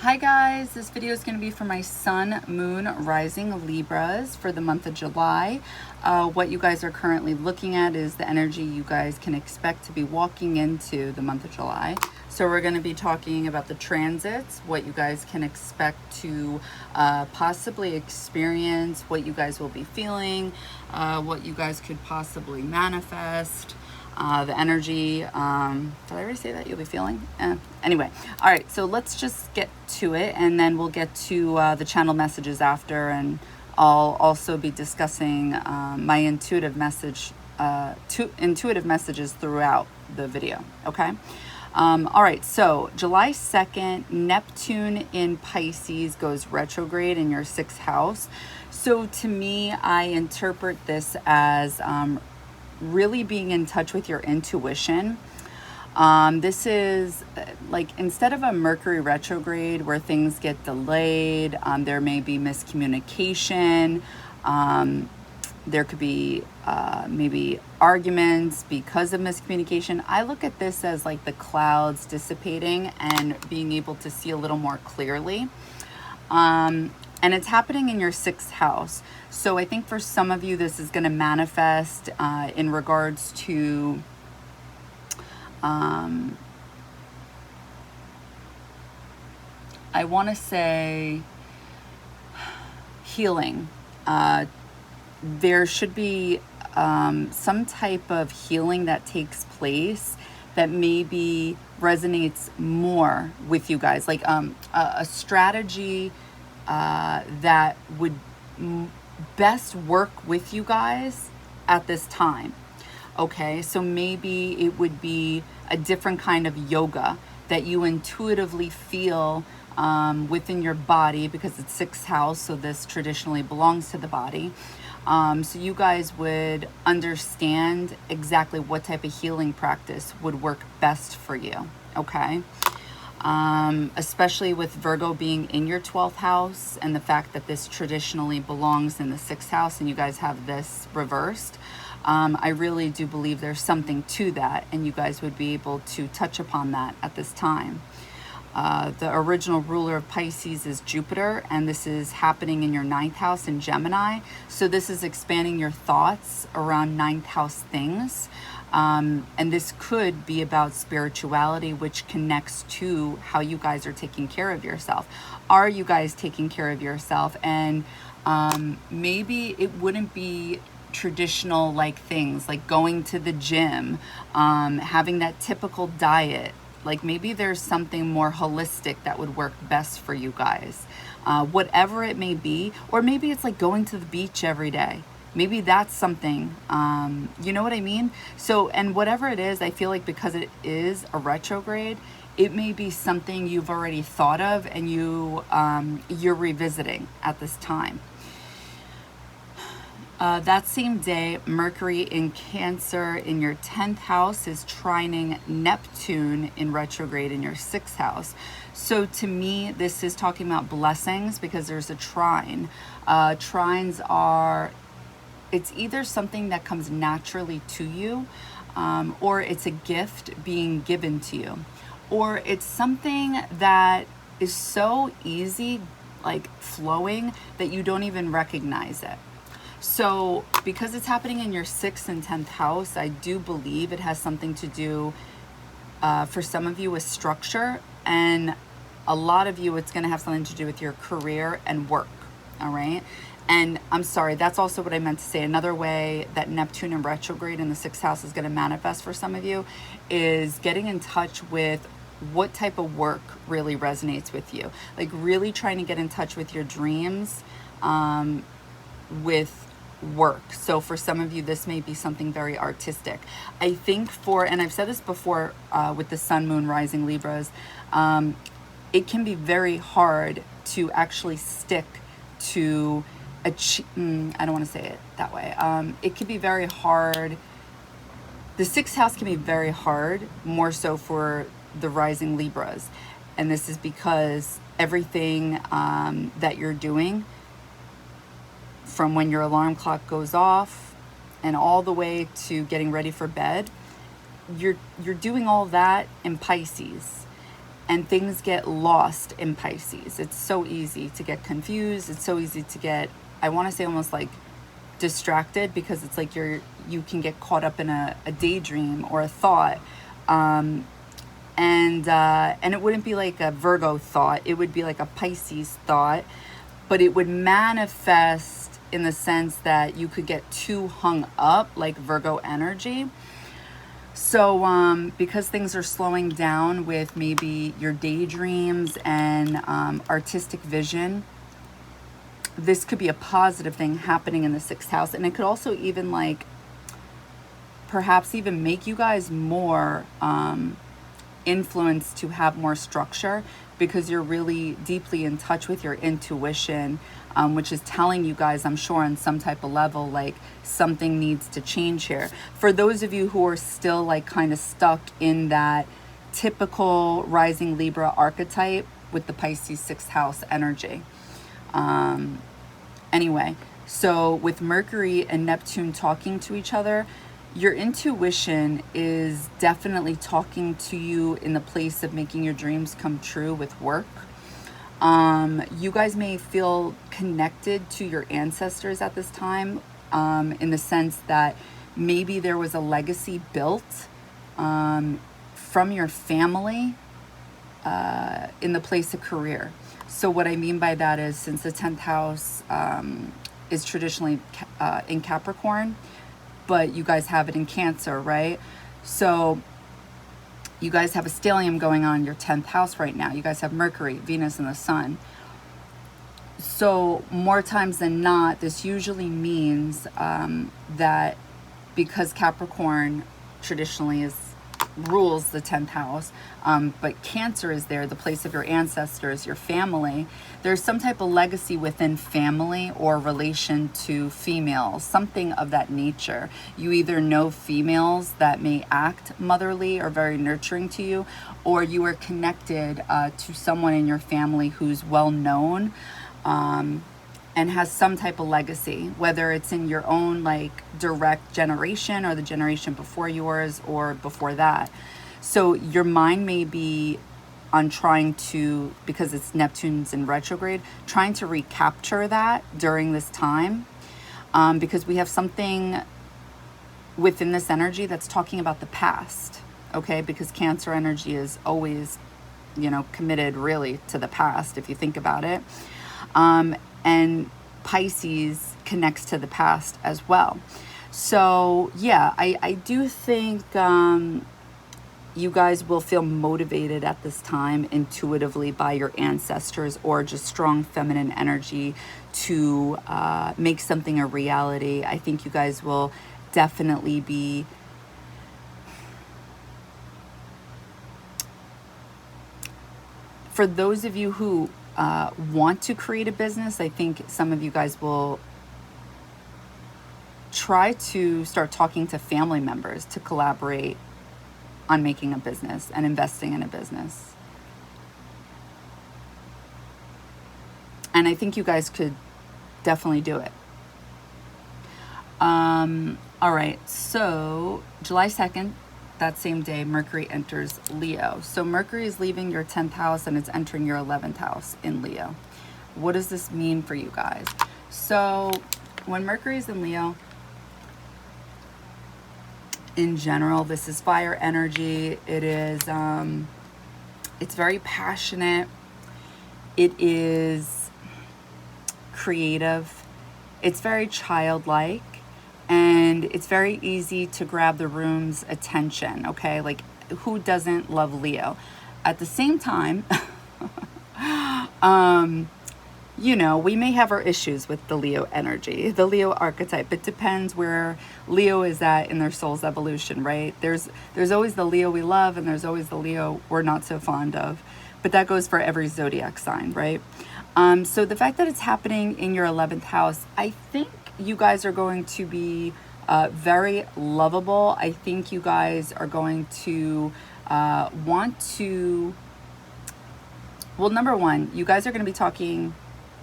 Hi guys, this video is going to be for my Sun, Moon, Rising Libras for the month of July. What you guys are currently looking at is the energy you guys can expect to be walking into the month of July. So we're going to be talking about the transits, what you guys can expect to possibly experience, what you guys will be feeling, what you guys could possibly manifest. The energy, did I already say that you'll be feeling? Anyway, all right, so let's just get to it, and then we'll get to the channel messages after, and I'll also be discussing my intuitive messages throughout the video, okay? All right, so July 2nd, Neptune in Pisces goes retrograde in your 6th house. So to me, I interpret this as really being in touch with your intuition. This is like, instead of a Mercury retrograde where things get delayed, there may be miscommunication, there could be maybe arguments because of miscommunication. I look at this as like the clouds dissipating and being able to see a little more clearly. And it's happening in your 6th house. So I think for some of you, this is going to manifest in regards to I want to say healing. There should be some type of healing that takes place that maybe resonates more with you guys, like a strategy that would best work with you guys at this time. Okay, so maybe it would be a different kind of yoga that you intuitively feel within your body, because it's 6th house, so this traditionally belongs to the body. So you guys would understand exactly what type of healing practice would work best for you, okay? Especially with Virgo being in your 12th house and the fact that this traditionally belongs in the 6th house and you guys have this reversed. I really do believe there's something to that, and you guys would be able to touch upon that at this time. The original ruler of Pisces is Jupiter, and this is happening in your 9th house in Gemini. So this is expanding your thoughts around 9th house things. And this could be about spirituality, which connects to how you guys are taking care of yourself. Are you guys taking care of yourself? And maybe it wouldn't be traditional like things like going to the gym, having that typical diet. Like maybe there's something more holistic that would work best for you guys, whatever it may be. Or maybe it's like going to the beach every day. Maybe that's something, you know what I mean? So, and whatever it is, I feel like because it is a retrograde, it may be something you've already thought of and you're revisiting at this time. That same day, Mercury in Cancer in your 10th house is trining Neptune in retrograde in your 6th house. So to me, this is talking about blessings because there's a trine. Trines are, it's either something that comes naturally to you, or it's a gift being given to you, or it's something that is so easy, like flowing, that you don't even recognize it. So because it's happening in your 6th and 10th house, I do believe it has something to do, for some of you, with structure, and a lot of you, it's going to have something to do with your career and work, all right? And I'm sorry, that's also what I meant to say. Another way that Neptune in retrograde in the 6th house is going to manifest for some of you is getting in touch with what type of work really resonates with you. Like really trying to get in touch with your dreams, with work. So for some of you, this may be something very artistic. I think and I've said this before with the Sun, Moon, Rising Libras, it can be very hard to actually stick to achieve, I don't want to say it that way. It can be very hard. The 6th house can be very hard, more so for the Rising Libras. And this is because everything that you're doing, from when your alarm clock goes off and all the way to getting ready for bed, you're doing all that in Pisces. and things get lost in Pisces. It's so easy to get confused. It's so easy to get, I want to say almost like distracted, because it's like you can get caught up in a daydream or a thought. And it wouldn't be like a Virgo thought. It would be like a Pisces thought, but it would manifest in the sense that you could get too hung up, like Virgo energy. So because things are slowing down with maybe your daydreams and artistic vision, this could be a positive thing happening in the 6th house. And it could also even like perhaps even make you guys more influenced to have more structure, because you're really deeply in touch with your intuition, which is telling you guys, I'm sure on some type of level, like something needs to change here. For those of you who are still like kind of stuck in that typical rising Libra archetype with the Pisces 6th house energy. Anyway, so with Mercury and Neptune talking to each other, your intuition is definitely talking to you in the place of making your dreams come true with work. You guys may feel connected to your ancestors at this time, in the sense that maybe there was a legacy built from your family in the place of career. So what I mean by that is, since the 10th house is traditionally in Capricorn, but you guys have it in Cancer, right? So you guys have a stellium going on in your 10th house right now. You guys have Mercury, Venus, and the Sun. So more times than not, this usually means that because Capricorn traditionally rules the 10th house, but Cancer is there, the place of your ancestors, your family. There's some type of legacy within family or relation to females, something of that nature. You either know females that may act motherly or very nurturing to you, or you are connected to someone in your family who's well known and has some type of legacy, whether it's in your own like direct generation or the generation before yours or before that. So your mind may be on trying to, because it's Neptune's in retrograde, trying to recapture that during this time, because we have something within this energy that's talking about the past, okay? Because Cancer energy is always, you know, committed really to the past, if you think about it. And Pisces connects to the past as well. So yeah, I do think you guys will feel motivated at this time intuitively by your ancestors, or just strong feminine energy to make something a reality. I think you guys will definitely be for those of you who want to create a business, I think some of you guys will try to start talking to family members to collaborate on making a business and investing in a business. And I think you guys could definitely do it. All right, so July 2nd, that same day, Mercury enters Leo. So Mercury is leaving your 10th house and it's entering your 11th house in Leo. What does this mean for you guys? So when Mercury is in Leo, in general, this is fire energy. It is, it's very passionate. It is creative. It's very childlike. And it's very easy to grab the room's attention, okay? Like, who doesn't love Leo? At the same time, you know, we may have our issues with the Leo energy, the Leo archetype. It depends where Leo is at in their soul's evolution, right? There's always the Leo we love, and there's always the Leo we're not so fond of. But that goes for every zodiac sign, right? So the fact that it's happening in your 11th house, I think you guys are going to be very lovable. I think you guys are going to want to, well, number one, you guys are going to be talking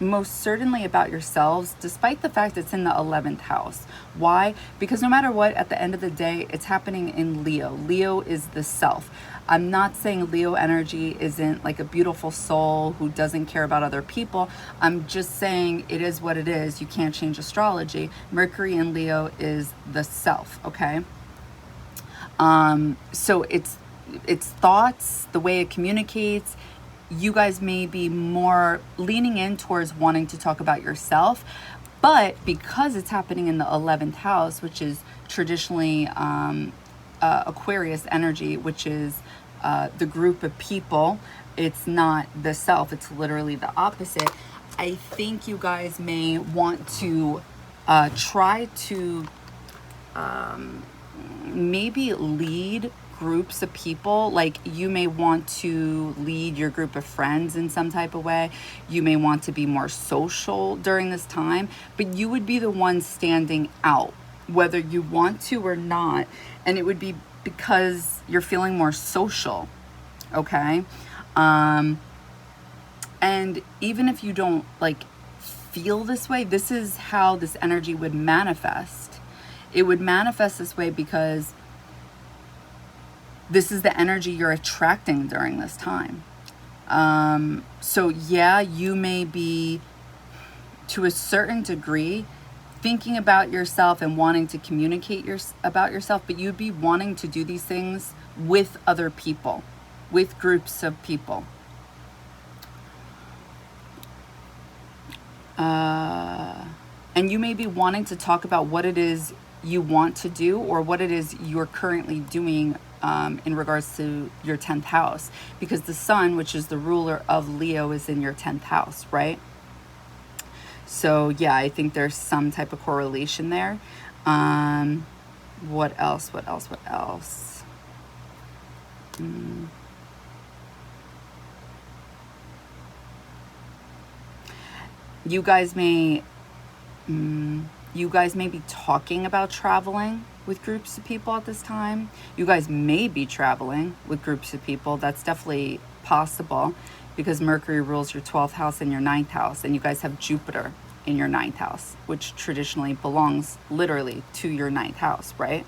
most certainly about yourselves, despite the fact it's in the 11th house. Why? Because no matter what, at the end of the day, it's happening in Leo. Leo is the self. I'm not saying Leo energy isn't like a beautiful soul who doesn't care about other people. I'm just saying it is what it is. You can't change astrology. Mercury in Leo is the self, okay? So it's thoughts, the way it communicates. You guys may be more leaning in towards wanting to talk about yourself, but because it's happening in the 11th house, which is traditionally Aquarius energy, which is the group of people, it's not the self, it's literally the opposite. I think you guys may want to try to maybe lead groups of people. Like, you may want to lead your group of friends in some type of way. You may want to be more social during this time, but you would be the one standing out, whether you want to or not. And it would be because you're feeling more social, okay? And even if you don't like feel this way, this is how this energy would manifest. It would manifest this way because this is the energy you're attracting during this time. So yeah, you may be, to a certain degree, thinking about yourself and wanting to communicate about yourself, but you'd be wanting to do these things with other people, with groups of people. And you may be wanting to talk about what it is you want to do or what it is you're currently doing in regards to your 10th house, because the sun, which is the ruler of Leo, is in your 10th house, right? So yeah, I think there's some type of correlation there. What else? You guys may be talking about traveling with groups of people at this time. You guys may be traveling with groups of people. That's definitely possible because Mercury rules your 12th house and your 9th house, and you guys have Jupiter in your 9th house, which traditionally belongs literally to your 9th house, right?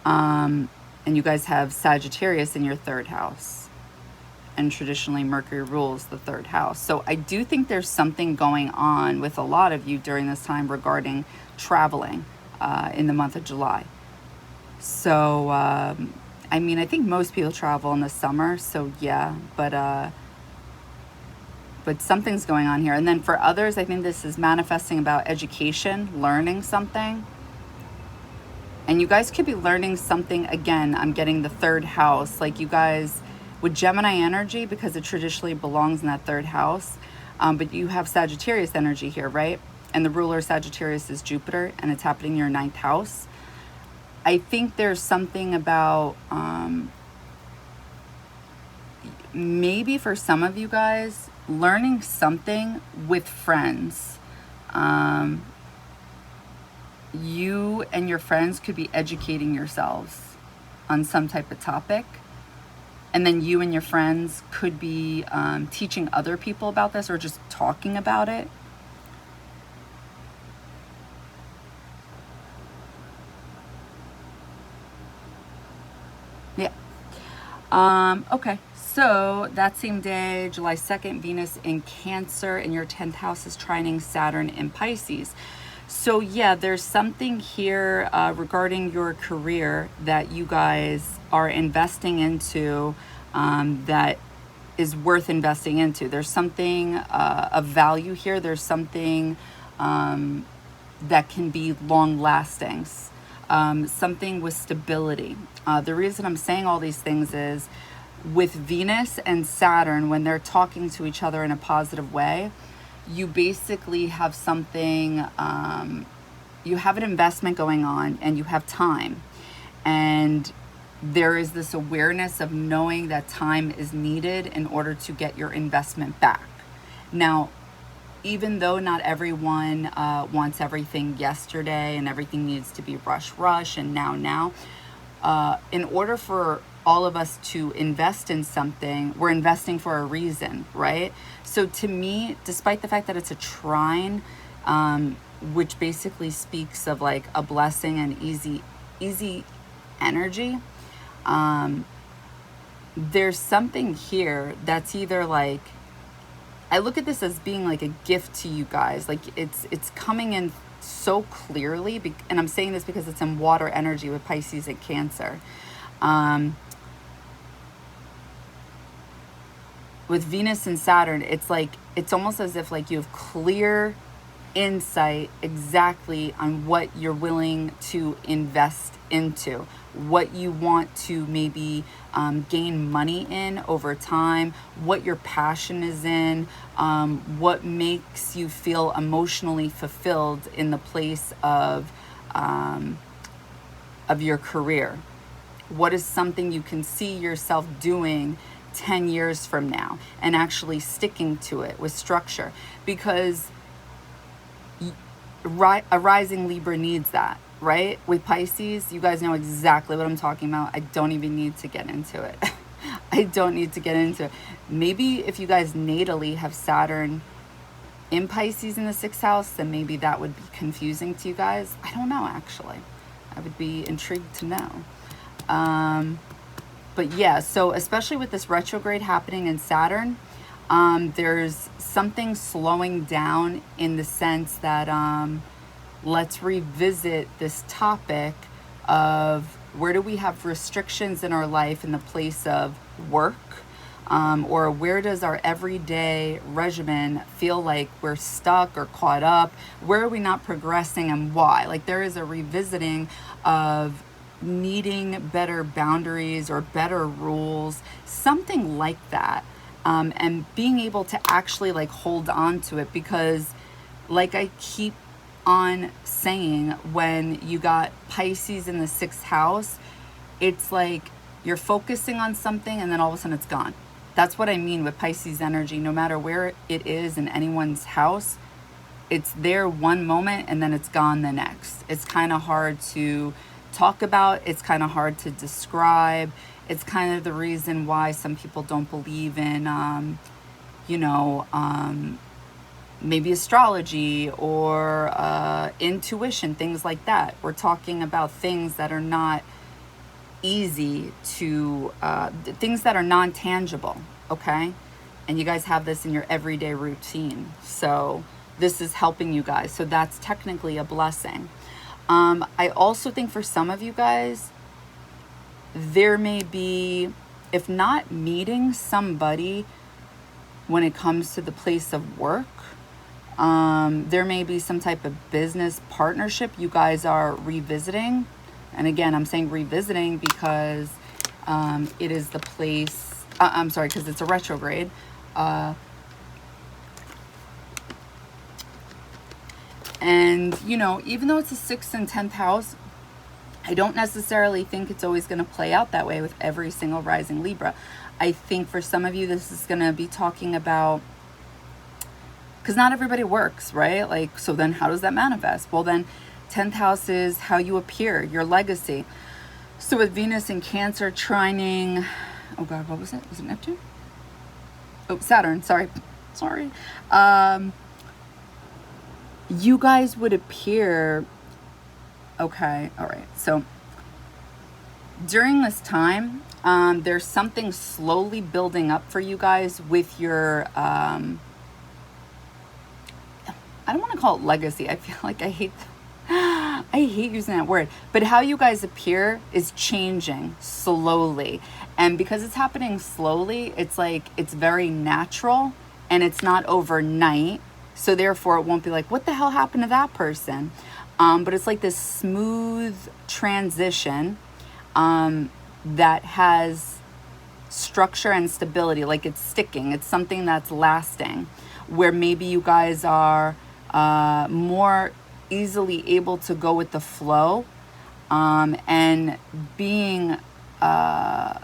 And you guys have Sagittarius in your 3rd house, and traditionally Mercury rules the 3rd house. So I do think there's something going on with a lot of you during this time regarding traveling in the month of July. So I mean, I think most people travel in the summer, so yeah, but something's going on here. And then for others, I think this is manifesting about education, learning something. And you guys could be learning something. Again, I'm getting the 3rd house, like you guys with Gemini energy, because it traditionally belongs in that 3rd house. But you have Sagittarius energy here, right? And the ruler of Sagittarius is Jupiter, and it's happening in your 9th house. I think there's something about, maybe for some of you guys, learning something with friends. You and your friends could be educating yourselves on some type of topic. And then you and your friends could be teaching other people about this or just talking about it. Yeah. Okay. So that same day, July 2nd, Venus in Cancer in your 10th house is trining Saturn in Pisces. So yeah, there's something here regarding your career that you guys are investing into that is worth investing into. There's something of value here. There's something that can be long lasting, something with stability. The reason I'm saying all these things is with Venus and Saturn, when they're talking to each other in a positive way, you basically have something, you have an investment going on and you have time. And there is this awareness of knowing that time is needed in order to get your investment back. Now, even though not everyone wants everything yesterday and everything needs to be rush and now, in order for all of us to invest in something, we're investing for a reason, right? So to me, despite the fact that it's a trine, which basically speaks of like a blessing and easy energy, there's something here that's either like, I look at this as being like a gift to you guys. Like it's coming in so clearly, and I'm saying this because it's in water energy with Pisces and Cancer. With Venus and Saturn, it's like, it's almost as if like you have clear insight exactly on what you're willing to invest into, what you want to maybe gain money in over time, what your passion is in, what makes you feel emotionally fulfilled in the place of your career. What is something you can see yourself doing 10 years from now and actually sticking to it with structure? Because a rising Libra needs that, right? With Pisces, you guys know exactly what I'm talking about. I don't even need to get into it. I don't need to get into it. Maybe if you guys natally have Saturn in Pisces in the 6th house, then maybe that would be confusing to you guys. I don't know, actually. I would be intrigued to know. But yeah, so especially with this retrograde happening in Saturn, there's something slowing down in the sense that let's revisit this topic of where do we have restrictions in our life in the place of work, or where does our everyday regimen feel like we're stuck or caught up? Where are we not progressing and why? Like there is a revisiting of needing better boundaries or better rules, something like that. And being able to actually like hold on to it, because like I keep on saying, when you got Pisces in the 6th house, it's like you're focusing on something and then all of a sudden it's gone. That's what I mean with Pisces energy. No matter where it is in anyone's house, it's there one moment and then it's gone the next. It's kind of hard to talk about. It's kind of hard to describe. It's kind of the reason why some people don't believe in, maybe astrology or intuition, things like that. We're talking about things that are not easy to, things that are non-tangible, okay? And you guys have this in your everyday routine. So this is helping you guys. So that's technically a blessing. I also think for some of you guys, there may be, if not meeting somebody when it comes to the place of work, there may be some type of business partnership you guys are revisiting. And again, I'm saying revisiting because it is the place, I'm sorry, because it's a retrograde. And, even though it's a 6th and 10th house, I don't necessarily think it's always going to play out that way with every single rising Libra. I think for some of you, this is going to be talking about, because not everybody works, right? Like, so then how does that manifest? Well, then 10th house is how you appear, your legacy. So with Venus in Cancer trining, oh God, what was it? Was it Neptune? Oh, Saturn, sorry. You guys would appear, okay, all right. So during this time, there's something slowly building up for you guys with your, I don't want to call it legacy. I feel like I hate using that word, but how you guys appear is changing slowly. And because it's happening slowly, it's like, it's very natural and it's not overnight. So therefore it won't be like, what the hell happened to that person? But it's like this smooth transition that has structure and stability, like it's sticking. It's something that's lasting, where maybe you guys are more easily able to go with the flow and being, I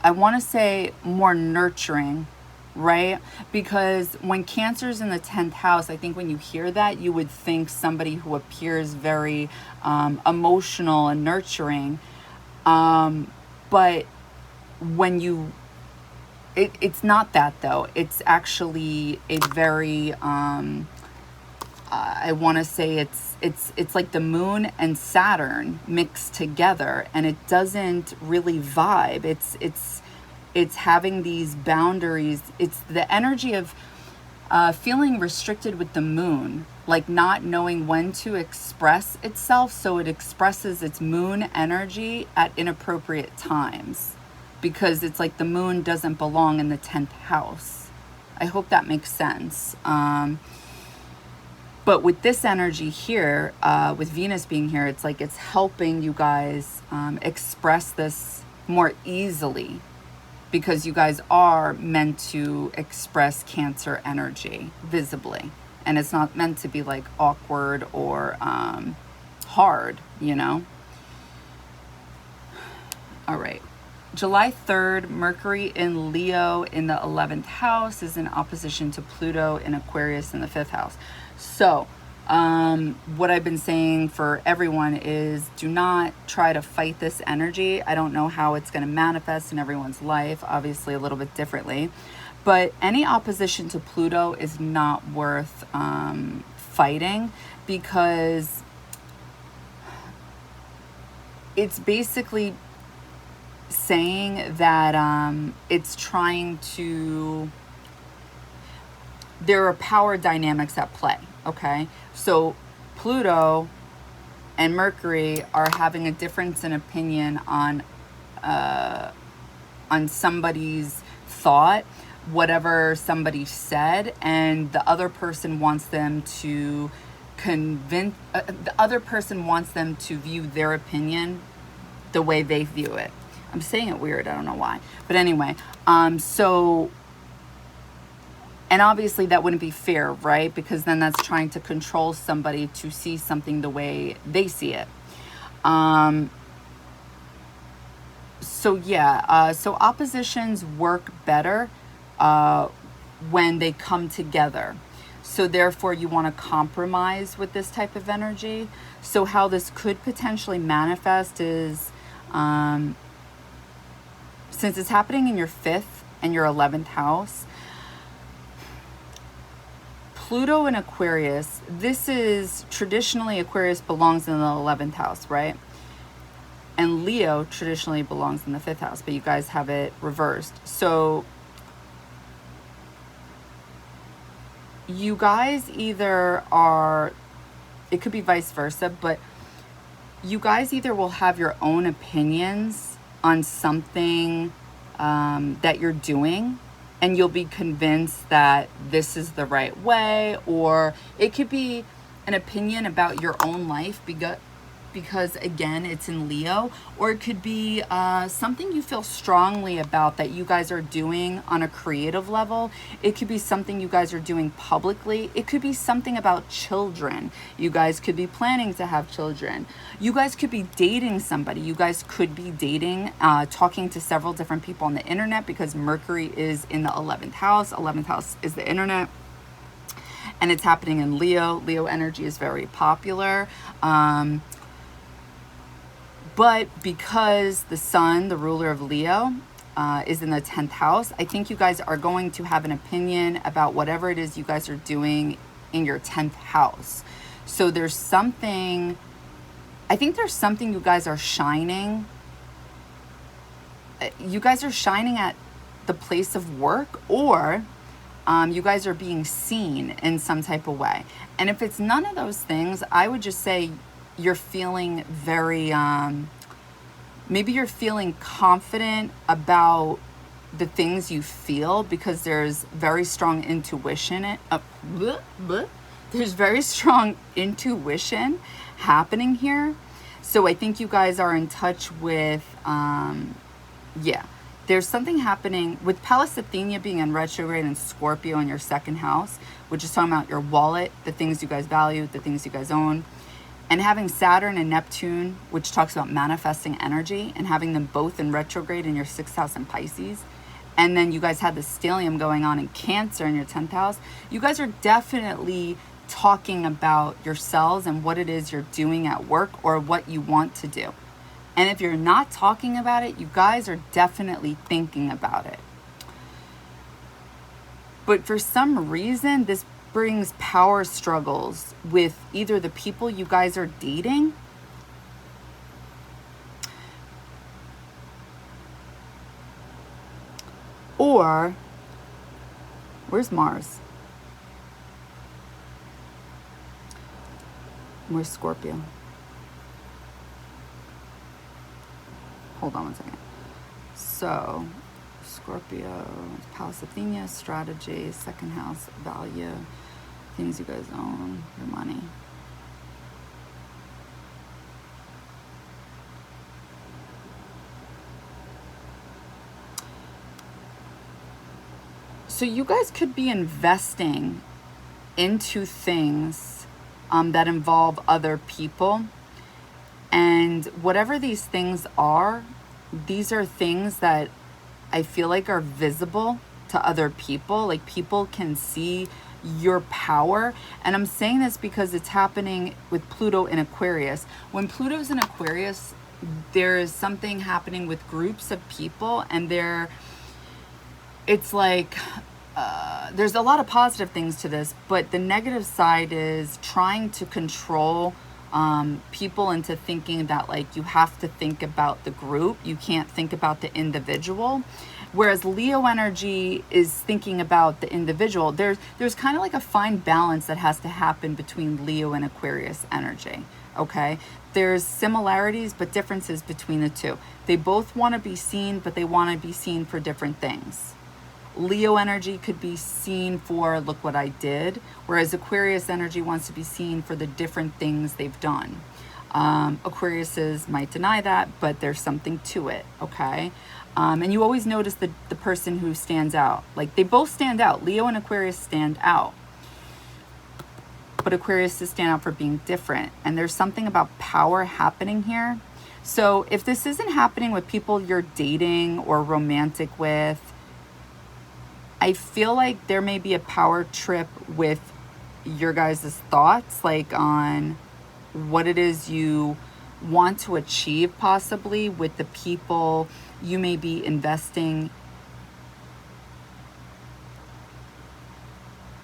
want to say more nurturing, right? Because when Cancer's in the 10th house, I think when you hear that, you would think somebody who appears very emotional and nurturing. But But when you, it's not that though. It's actually a very, I want to say it's like the moon and Saturn mixed together, and it doesn't really vibe. It's having these boundaries. It's the energy of feeling restricted with the moon, like not knowing when to express itself, so it expresses its moon energy at inappropriate times, because it's like the moon doesn't belong in the 10th house. I hope that makes sense. But with this energy here, with Venus being here, it's like it's helping you guys express this more easily, because you guys are meant to express Cancer energy visibly. And it's not meant to be like awkward or hard, you know? All right. July 3rd, Mercury in Leo in the 11th house is in opposition to Pluto in Aquarius in the 5th house. So what I've been saying for everyone is do not try to fight this energy. I don't know how it's going to manifest in everyone's life, obviously a little bit differently, but any opposition to Pluto is not worth fighting, because it's basically saying that it's trying to, there are power dynamics at play. Okay, so Pluto and Mercury are having a difference in opinion on somebody's thought, whatever somebody said, and the other person wants them to the other person wants them to view their opinion the way they view it. I'm saying it weird, I don't know why, but anyway, so. And obviously that wouldn't be fair, right? Because then that's trying to control somebody to see something the way they see it. So yeah, so oppositions work better when they come together. So therefore you want to compromise with this type of energy. So how this could potentially manifest is, since it's happening in your 5th and your 11th house, Pluto in Aquarius, this is traditionally, Aquarius belongs in the 11th house, right? And Leo traditionally belongs in the 5th house, but you guys have it reversed. So you guys either are, it could be vice versa, but you guys either will have your own opinions on something that you're doing, and you'll be convinced that this is the right way, or it could be an opinion about your own life because again, it's in Leo, or it could be something you feel strongly about that you guys are doing on a creative level. It could be something you guys are doing publicly. It could be something about children. You guys could be planning to have children. You guys could be dating somebody. You guys could be dating, talking to several different people on the internet, because Mercury is in the 11th house. 11th house is the internet. And it's happening in Leo. Leo energy is very popular. But because the sun, the ruler of Leo, is in the 10th house, I think you guys are going to have an opinion about whatever it is you guys are doing in your 10th house. So there's something, I think there's something you guys are shining. You guys are shining at the place of work, or you guys are being seen in some type of way. And if it's none of those things, I would just say you're feeling very, maybe you're feeling confident about the things you feel, because there's very strong intuition. There's very strong intuition happening here. So I think you guys are in touch with, there's something happening with Pallas Athena being in retrograde and Scorpio in your 2nd house, which is talking about your wallet, the things you guys value, the things you guys own. And having Saturn and Neptune, which talks about manifesting energy, and having them both in retrograde in your 6th house in Pisces. And then you guys had the stellium going on in Cancer in your 10th house. You guys are definitely talking about yourselves and what it is you're doing at work, or what you want to do. And if you're not talking about it, you guys are definitely thinking about it. But for some reason, this brings power struggles with either the people you guys are dating, or, where's Mars? Where's Scorpio? Hold on one second. So, Scorpio, Palace Athenia, strategy, second house, value, things you guys own, your money. So you guys could be investing into things that involve other people. And whatever these things are, these are things that I feel like are visible to other people. Like people can see your power. And I'm saying this because it's happening with Pluto in Aquarius. When Pluto's in Aquarius, there is something happening with groups of people, and it's like there's a lot of positive things to this, but the negative side is trying to control people into thinking that like you have to think about the group, you can't think about the individual. Whereas Leo energy is thinking about the individual. There's kind of like a fine balance that has to happen between Leo and Aquarius energy. Okay, there's similarities but differences between the two. They both want to be seen, but they want to be seen for different things. Leo energy could be seen for, look what I did, whereas Aquarius energy wants to be seen for the different things they've done. Aquariuses might deny that, but there's something to it, okay? And you always notice the person who stands out. Like, they both stand out. Leo and Aquarius stand out. But Aquariuses stand out for being different. And there's something about power happening here. So if this isn't happening with people you're dating or romantic with, I feel like there may be a power trip with your guys' thoughts, like on what it is you want to achieve possibly with the people you may be investing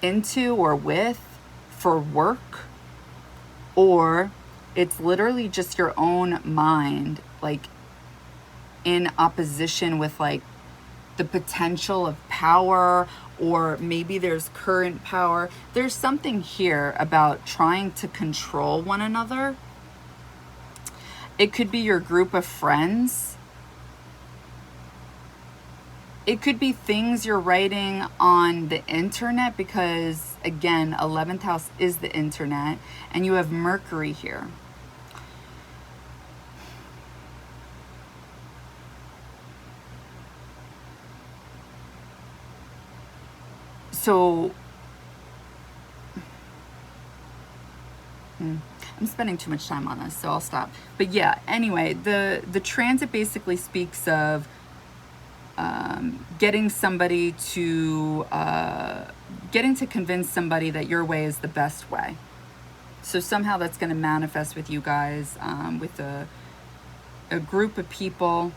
into or with for work, or it's literally just your own mind, like in opposition with like the potential of power, or maybe there's current power. There's something here about trying to control one another. It could be your group of friends. It could be things you're writing on the internet, because again, 11th house is the internet, and you have Mercury here. So I'm spending too much time on this, so I'll stop. But yeah, anyway, the transit basically speaks of getting to convince somebody that your way is the best way. So somehow that's going to manifest with you guys, with a group of people.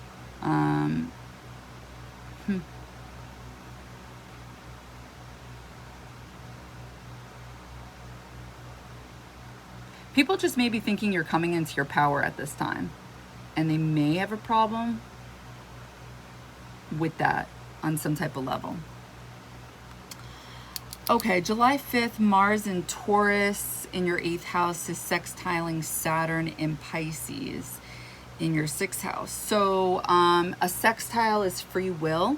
People just may be thinking you're coming into your power at this time, and they may have a problem with that on some type of level. Okay, July 5th, Mars in Taurus in your 8th house is sextiling Saturn in Pisces in your 6th house. So a sextile is free will.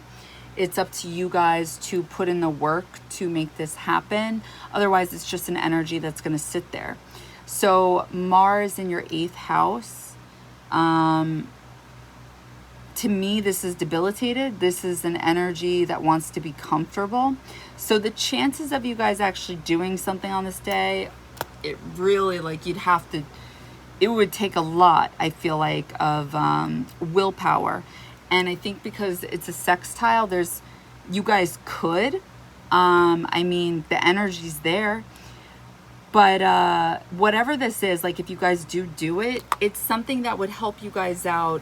It's up to you guys to put in the work to make this happen. Otherwise, it's just an energy that's going to sit there. So Mars in your 8th house, to me, this is debilitated. This is an energy that wants to be comfortable. So the chances of you guys actually doing something on this day, it really, like, it would take a lot, I feel like, of willpower. And I think because it's a sextile, you guys could, I mean, the energy's there. But whatever this is, like if you guys do it, it's something that would help you guys out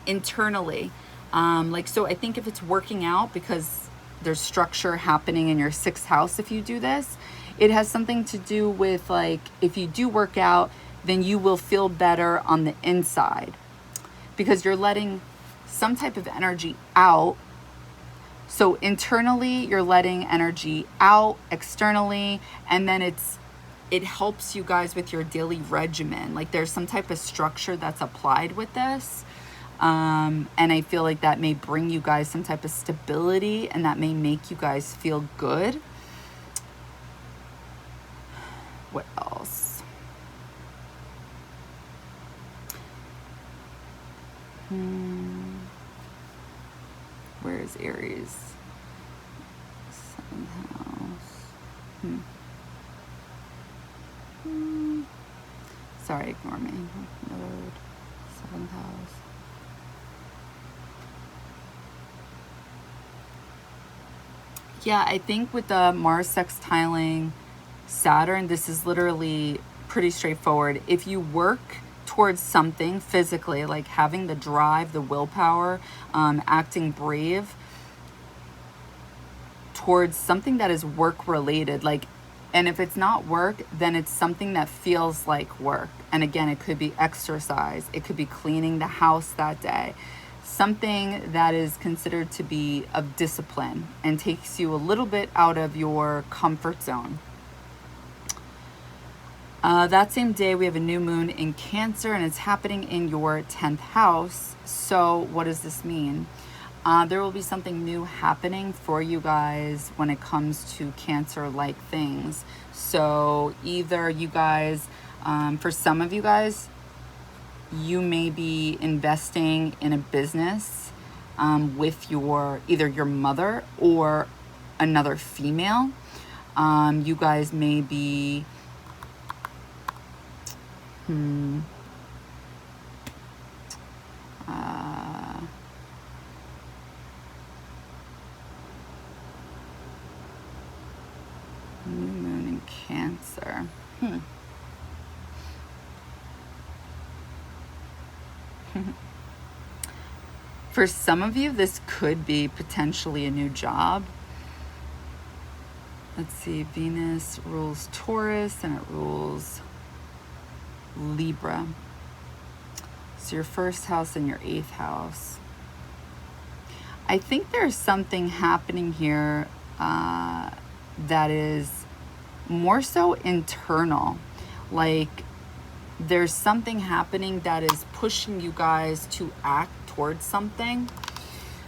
internally. Like, so I think if it's working out, because there's structure happening in your 6th house if you do this, it has something to do with, like, if you do work out, then you will feel better on the inside because you're letting some type of energy out. So internally, you're letting energy out, externally, and then it helps you guys with your daily regimen. Like there's some type of structure that's applied with this. And I feel like that may bring you guys some type of stability, and that may make you guys feel good. What else? Where is Aries? 7th house. Sorry, ignore me. Node, 7th house. Yeah, I think with the Mars sextiling Saturn, this is literally pretty straightforward. If you work towards something physically, like having the drive, the willpower, acting brave towards something that is work related, like, and if it's not work, then it's something that feels like work. And again, it could be exercise, it could be cleaning the house that day, something that is considered to be of discipline and takes you a little bit out of your comfort zone. That same day, we have a new moon in Cancer, and it's happening in your 10th house. So what does this mean? There will be something new happening for you guys when it comes to Cancer-like things. So either you guys, for some of you guys, you may be investing in a business with either your mother or another female. You guys may be new moon in Cancer. For some of you, this could be potentially a new job. Let's see, Venus rules Taurus and it rules Libra. So your 1st house and your 8th house. I think there's something happening here that is more so internal. Like there's something happening that is pushing you guys to act towards something.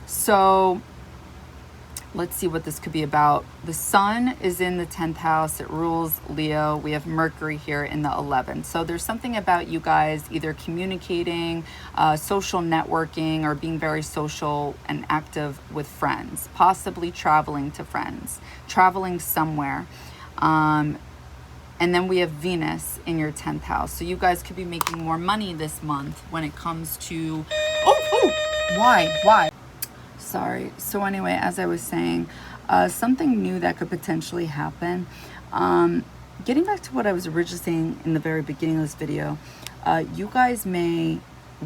So let's see what this could be about. The sun is in the 10th house. It rules Leo. We have Mercury here in the 11th. So there's something about you guys either communicating, social networking, or being very social and active with friends, possibly traveling to friends, traveling somewhere. And then we have Venus in your 10th house. So you guys could be making more money this month when it comes to... Why? Sorry. So anyway, as I was saying, something new that could potentially happen. Getting back to what I was originally saying in the very beginning of this video, you guys may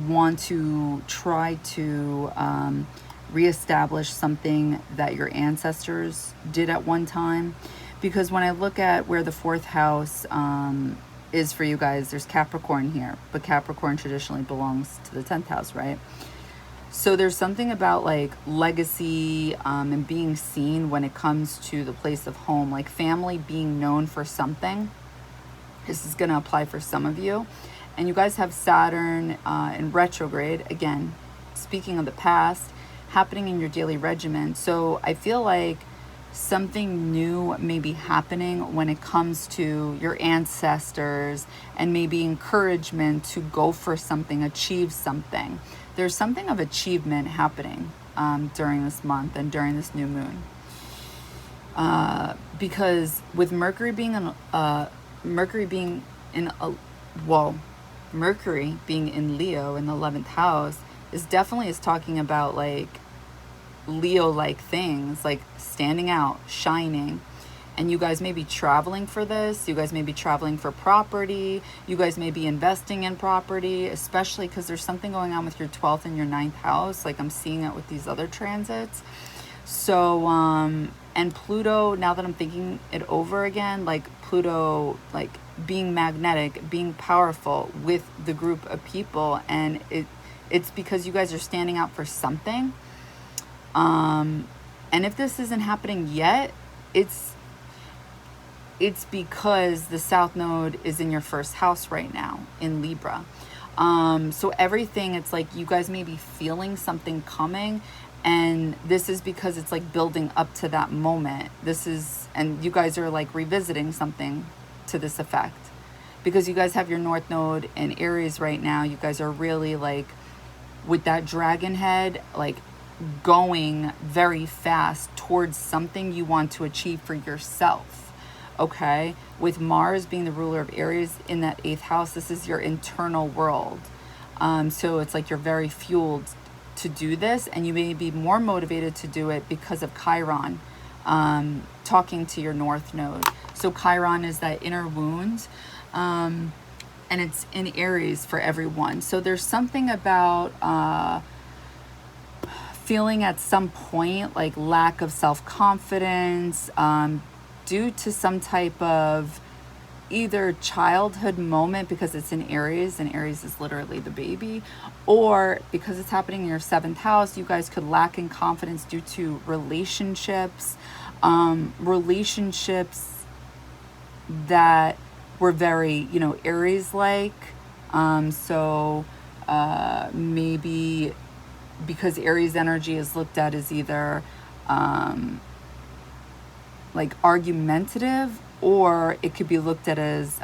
want to try to reestablish something that your ancestors did at one time. Because when I look at where the 4th house is for you guys, there's Capricorn here. But Capricorn traditionally belongs to the 10th house, right? So there's something about like legacy and being seen when it comes to the place of home, like family being known for something. This is going to apply for some of you. And you guys have Saturn in retrograde, again, speaking of the past, happening in your daily regimen. So I feel like something new may be happening when it comes to your ancestors and maybe encouragement to go for something, achieve something. There's something of achievement happening during this month and during this new moon. Because with Mercury being in Leo in the 11th house is talking about like Leo-like things, like standing out, shining. And you guys may be traveling for this. You guys may be traveling for property. You guys may be investing in property, especially because there's something going on with your 12th and your 9th house. Like I'm seeing it with these other transits. So, and Pluto, now that I'm thinking it over again, like Pluto, like being magnetic, being powerful with the group of people. And it's because you guys are standing out for something. And if this isn't happening yet, it's because the South Node is in your first house right now in Libra. So everything, it's like you guys may be feeling something coming, and this is because it's like building up to that moment. And you guys are like revisiting something to this effect, because you guys have your North Node in Aries right now. You guys are really like with that dragon head, like going very fast towards something you want to achieve for yourself. Okay, with Mars being the ruler of Aries in that 8th house, this is your internal world. So it's like you're very fueled to do this, and you may be more motivated to do it because of Chiron talking to your North Node. So Chiron is that inner wound, and it's in Aries for everyone. So there's something about feeling at some point like lack of self-confidence, due to some type of either childhood moment, because it's in Aries, and Aries is literally the baby, or because it's happening in your 7th house, you guys could lack in confidence due to relationships, relationships that were very, Aries-like. So maybe because Aries energy is looked at as either like argumentative, or it could be looked at as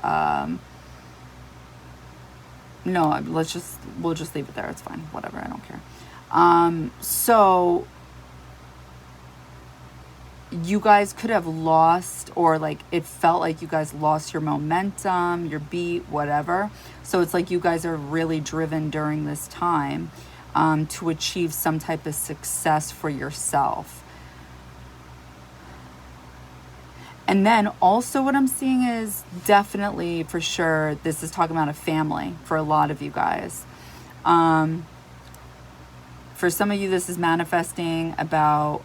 no, we'll just leave it there. It's fine. Whatever. I don't care. So you guys could have lost, or like it felt like you guys lost your momentum, your beat, whatever. So it's like you guys are really driven during this time to achieve some type of success for yourself. And then also what I'm seeing is definitely, for sure, this is talking about a family for a lot of you guys. For some of you, this is manifesting about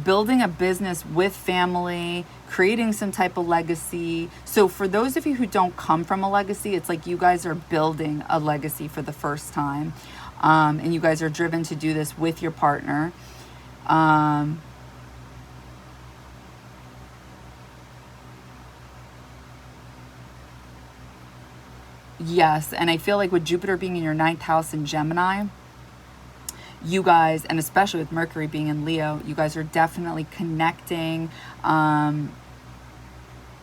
building a business with family, creating some type of legacy. So for those of you who don't come from a legacy, it's like you guys are building a legacy for the first time. And you guys are driven to do this with your partner. Yes, and I feel like with Jupiter being in your 9th house in Gemini, you guys, and especially with Mercury being in Leo, you guys are definitely connecting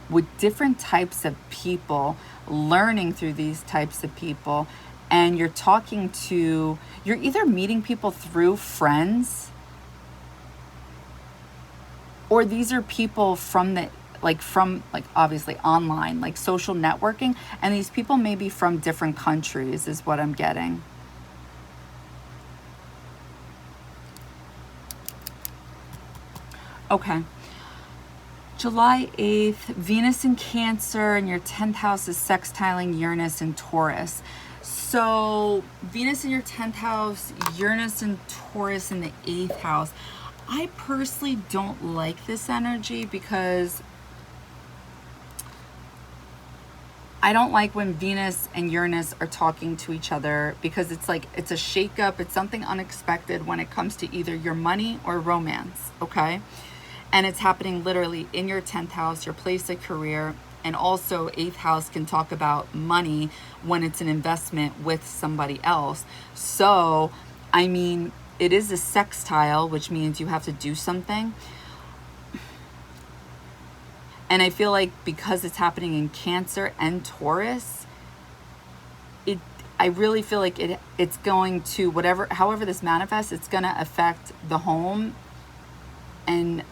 with different types of people, learning through these types of people, and you're either meeting people through friends, or these are people from obviously online, like social networking, and these people may be from different countries is what I'm getting. Okay. July 8th, Venus in Cancer, and your 10th house is sextiling Uranus in Taurus. So Venus in your 10th house, Uranus and Taurus in the 8th house. I personally don't like this energy, because I don't like when Venus and Uranus are talking to each other, because it's like it's a shakeup. It's something unexpected when it comes to either your money or romance, okay? And it's happening literally in your 10th house, your place of career, and also 8th house can talk about money when it's an investment with somebody else. So, I mean, it is a sextile, which means you have to do something. And I feel like because it's happening in Cancer and Taurus, I really feel like it's going to, however this manifests, it's going to affect the home and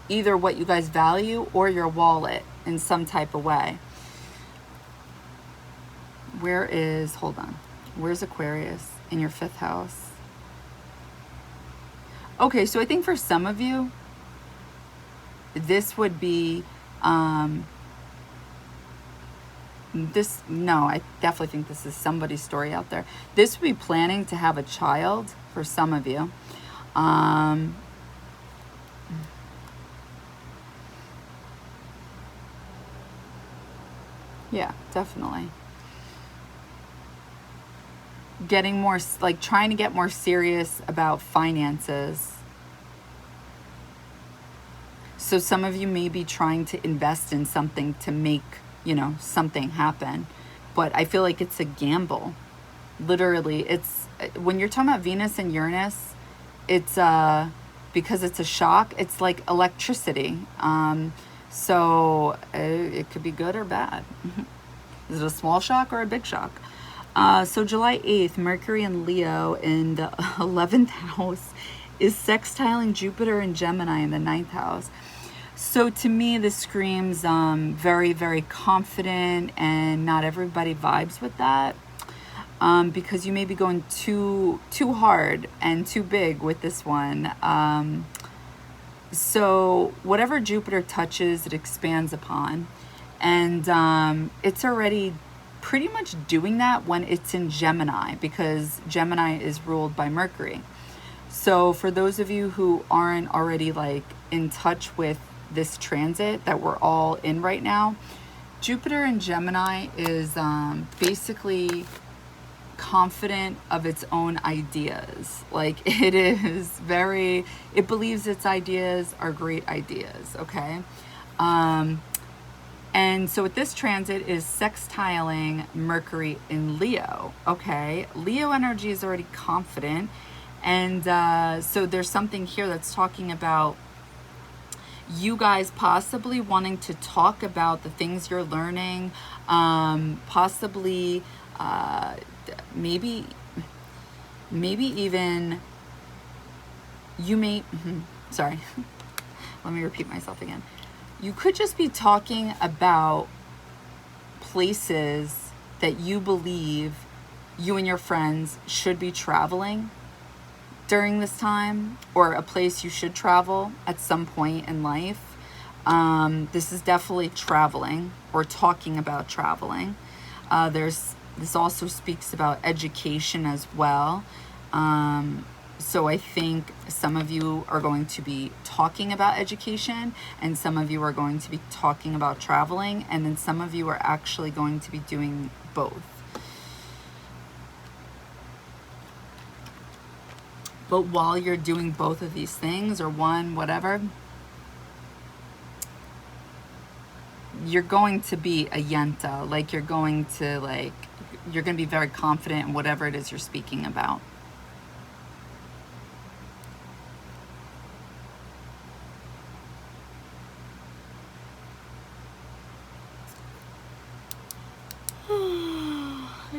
either what you guys value or your wallet in some type of way. Where's Aquarius in your 5th house? Okay, so I think for some of you, this would be, no, I definitely think this is somebody's story out there. This would be planning to have a child for some of you. Yeah, definitely. Getting more, like trying to get more serious about finances. So some of you may be trying to invest in something to make, something happen. But I feel like it's a gamble. Literally, it's when you're talking about Venus and Uranus, it's because it's a shock, it's like electricity. So it could be good or bad. Is it a small shock or a big shock? So July 8th, Mercury in Leo in the 11th house is sextiling Jupiter and Gemini in the 9th house. So to me, this screams very, very confident, and not everybody vibes with that, because you may be going too hard and too big with this one. So whatever Jupiter touches, it expands upon. And it's already pretty much doing that when it's in Gemini, because Gemini is ruled by Mercury. So for those of you who aren't already like in touch with this transit that we're all in right now, Jupiter in Gemini is basically confident of its own ideas. Like it believes its ideas are great ideas, okay? And so with this transit is sextiling Mercury in Leo, okay? Leo energy is already confident. And so there's something here that's talking about you guys possibly wanting to talk about the things you're learning, possibly maybe even you may, sorry, let me repeat myself again. You could just be talking about places that you believe you and your friends should be traveling during this time, or a place you should travel at some point in life. This is definitely traveling or talking about traveling. This also speaks about education as well. So I think some of you are going to be talking about education, and some of you are going to be talking about traveling, and then some of you are actually going to be doing both. But while you're doing both of these things, or one, whatever, you're going to be a yenta. Like you're going to be very confident in whatever it is you're speaking about.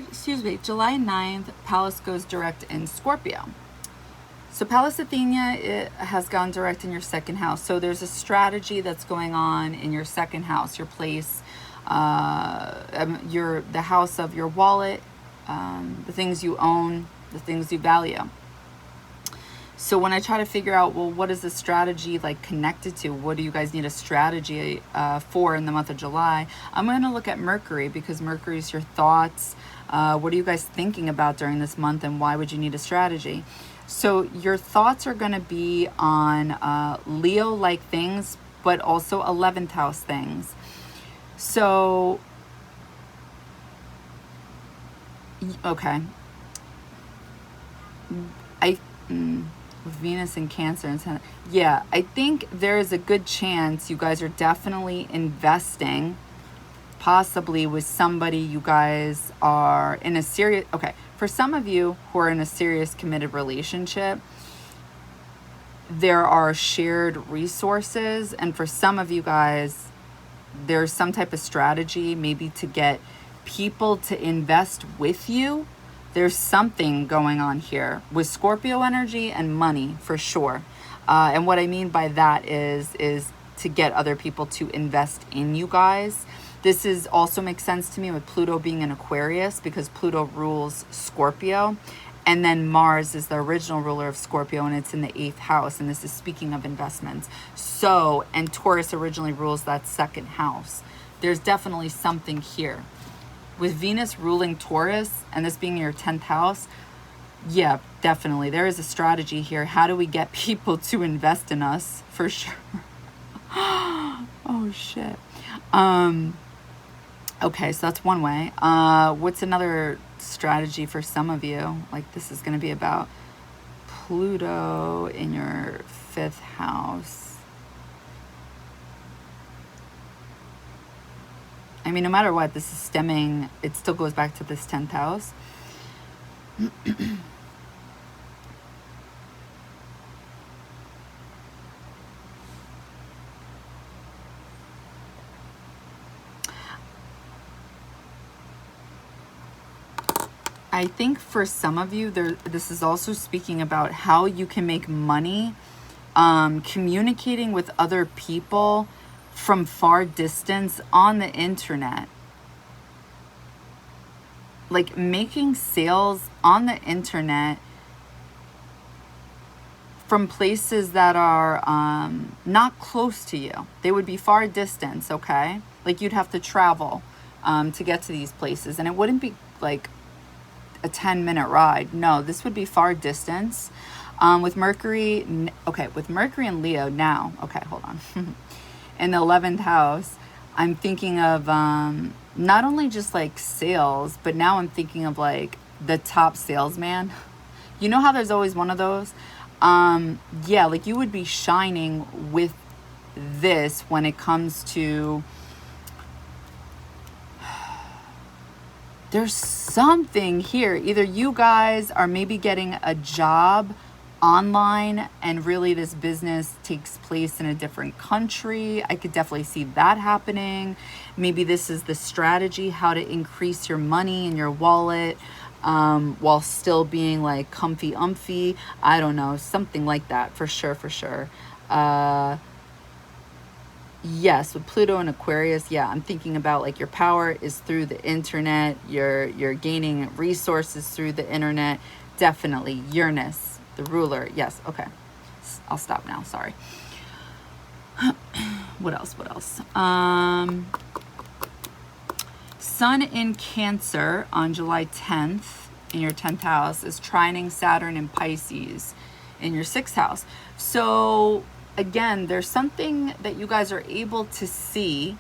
Excuse me, July 9th, Pallas goes direct in Scorpio. So Pallas Athena, it has gone direct in your second house. So there's a strategy that's going on in your second house, your place, the house of your wallet, the things you own, the things you value. So when I try to figure out, well, what is the strategy like connected to? What do you guys need a strategy for in the month of July? I'm going to look at Mercury, because Mercury is your thoughts. What are you guys thinking about during this month, and why would you need a strategy? So your thoughts are going to be on Leo-like things, but also 11th house things. So, okay. With Venus and Cancer and Saturn, yeah, I think there is a good chance you guys are definitely investing, possibly with somebody you guys are in a serious, okay, for some of you who are in a serious committed relationship, there are shared resources, and for some of you guys, there's some type of strategy maybe to get people to invest with you. There's something going on here with Scorpio energy and money for sure. And what I mean by that is to get other people to invest in you guys. This also makes sense to me with Pluto being in Aquarius, because Pluto rules Scorpio. And then Mars is the original ruler of Scorpio, and it's in the 8th house. And this is speaking of investments. So, and Taurus originally rules that 2nd house. There's definitely something here. With Venus ruling Taurus and this being your 10th house, yeah, definitely. There is a strategy here. How do we get people to invest in us? For sure. Oh, shit. Okay, so that's one way. What's another strategy for some of you? Like, this is going to be about Pluto in your 5th house. I mean, no matter what, this is stemming, it still goes back to this 10th house. I think for some of you, this is also speaking about how you can make money communicating with other people from far distance on the internet. Like making sales on the internet from places that are not close to you. They would be far distance, okay? Like you'd have to travel to get to these places. And it wouldn't be like a 10-minute ride. No, this would be far distance. With Mercury, okay, with Mercury and Leo now, okay, hold on. In the 11th house, I'm thinking of not only just like sales, but now I'm thinking of like the top salesman. You know how there's always one of those? Yeah, like you would be shining with this when it comes to, there's something here. Either you guys are maybe getting a job online and really this business takes place in a different country. I could definitely see that happening. Maybe this is the strategy, how to increase your money in your wallet while still being like comfy umphy. I don't know, something like that for sure, for sure. Yes, with Pluto and Aquarius, yeah, I'm thinking about like your power is through the internet. You're gaining resources through the internet. Definitely. Uranus, the ruler. Yes, okay. I'll stop now. Sorry. What else? What else? Sun in Cancer on July 10th in your 10th house is trining Saturn in Pisces in your 6th house. So again, there's something that you guys are able to see.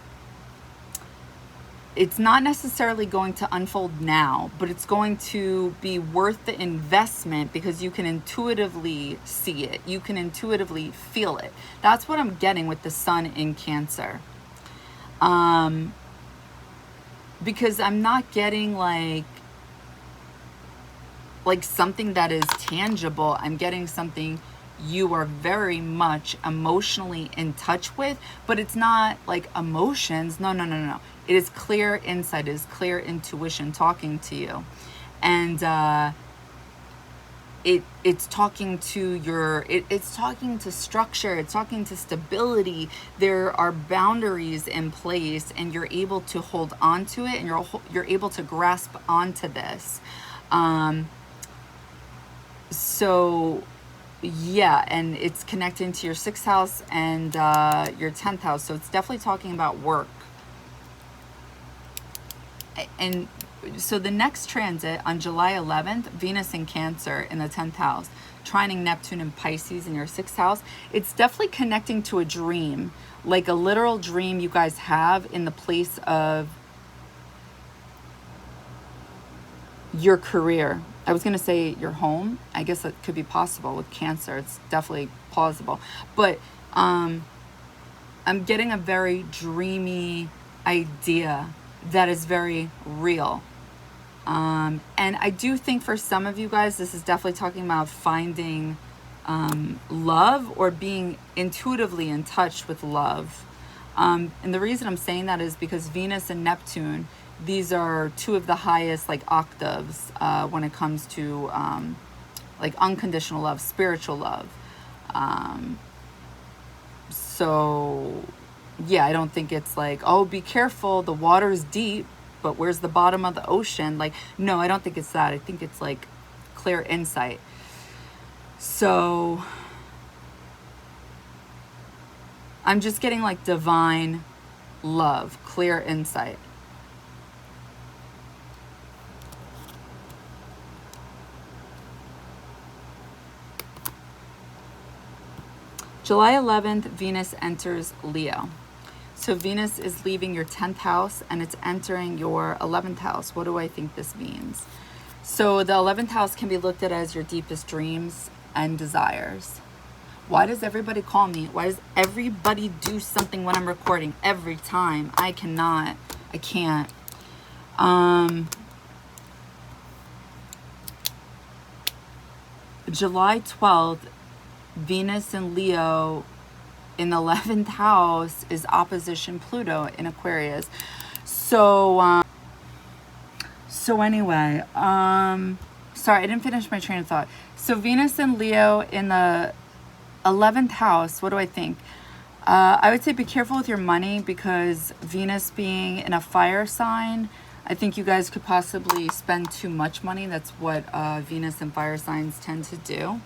It's not necessarily going to unfold now, but it's going to be worth the investment because you can intuitively see it. You can intuitively feel it. That's what I'm getting with the Sun in Cancer. Because I'm not getting like something that is tangible. I'm getting something you are very much emotionally in touch with, but it's not like emotions. No. It is clear insight. It is clear intuition talking to you. And it's talking to your, it's talking to structure. It's talking to stability. There are boundaries in place and you're able to hold on to it and you're able to grasp onto this. So yeah, and it's connecting to your 6th house and your 10th house. So it's definitely talking about work. And so the next transit on July 11th, Venus in Cancer in the 10th house, trining Neptune in Pisces in your 6th house. It's definitely connecting to a dream, like a literal dream you guys have in the place of your career. I was going to say your home. I guess that could be possible with Cancer. It's definitely plausible. But I'm getting a very dreamy idea that is very real. And I do think for some of you guys, this is definitely talking about finding love or being intuitively in touch with love. And the reason I'm saying that is because Venus and Neptune, these are two of the highest like octaves when it comes to like unconditional love, spiritual love. So yeah, I don't think it's like, oh, be careful, the water's deep, but where's the bottom of the ocean? Like, no, I don't think it's that. I think it's like clear insight. So I'm just getting like divine love, clear insight. July 11th, Venus enters Leo. So Venus is leaving your 10th house and it's entering your 11th house. What do I think this means? So the 11th house can be looked at as your deepest dreams and desires. Why does everybody call me? Why does everybody do something when I'm recording every time? I cannot. I can't. July 12th, Venus in Leo in the 11th house is opposition Pluto in Aquarius. So, anyway, sorry, I didn't finish my train of thought. So Venus in Leo in the 11th house, what do I think? I would say be careful with your money, because Venus being in a fire sign, I think you guys could possibly spend too much money. That's what Venus and fire signs tend to do.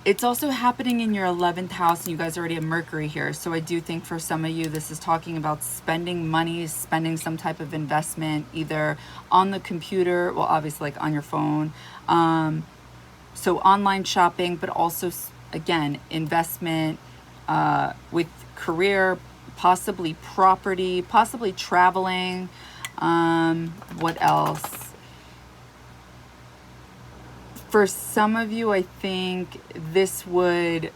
It's also happening in your 11th house, and you guys already have Mercury here. So I do think for some of you, this is talking about spending money, spending some type of investment, either on the computer, well, obviously like on your phone. So online shopping, but also, again, investment with career, possibly property, possibly traveling. What else? For some of you, I think this would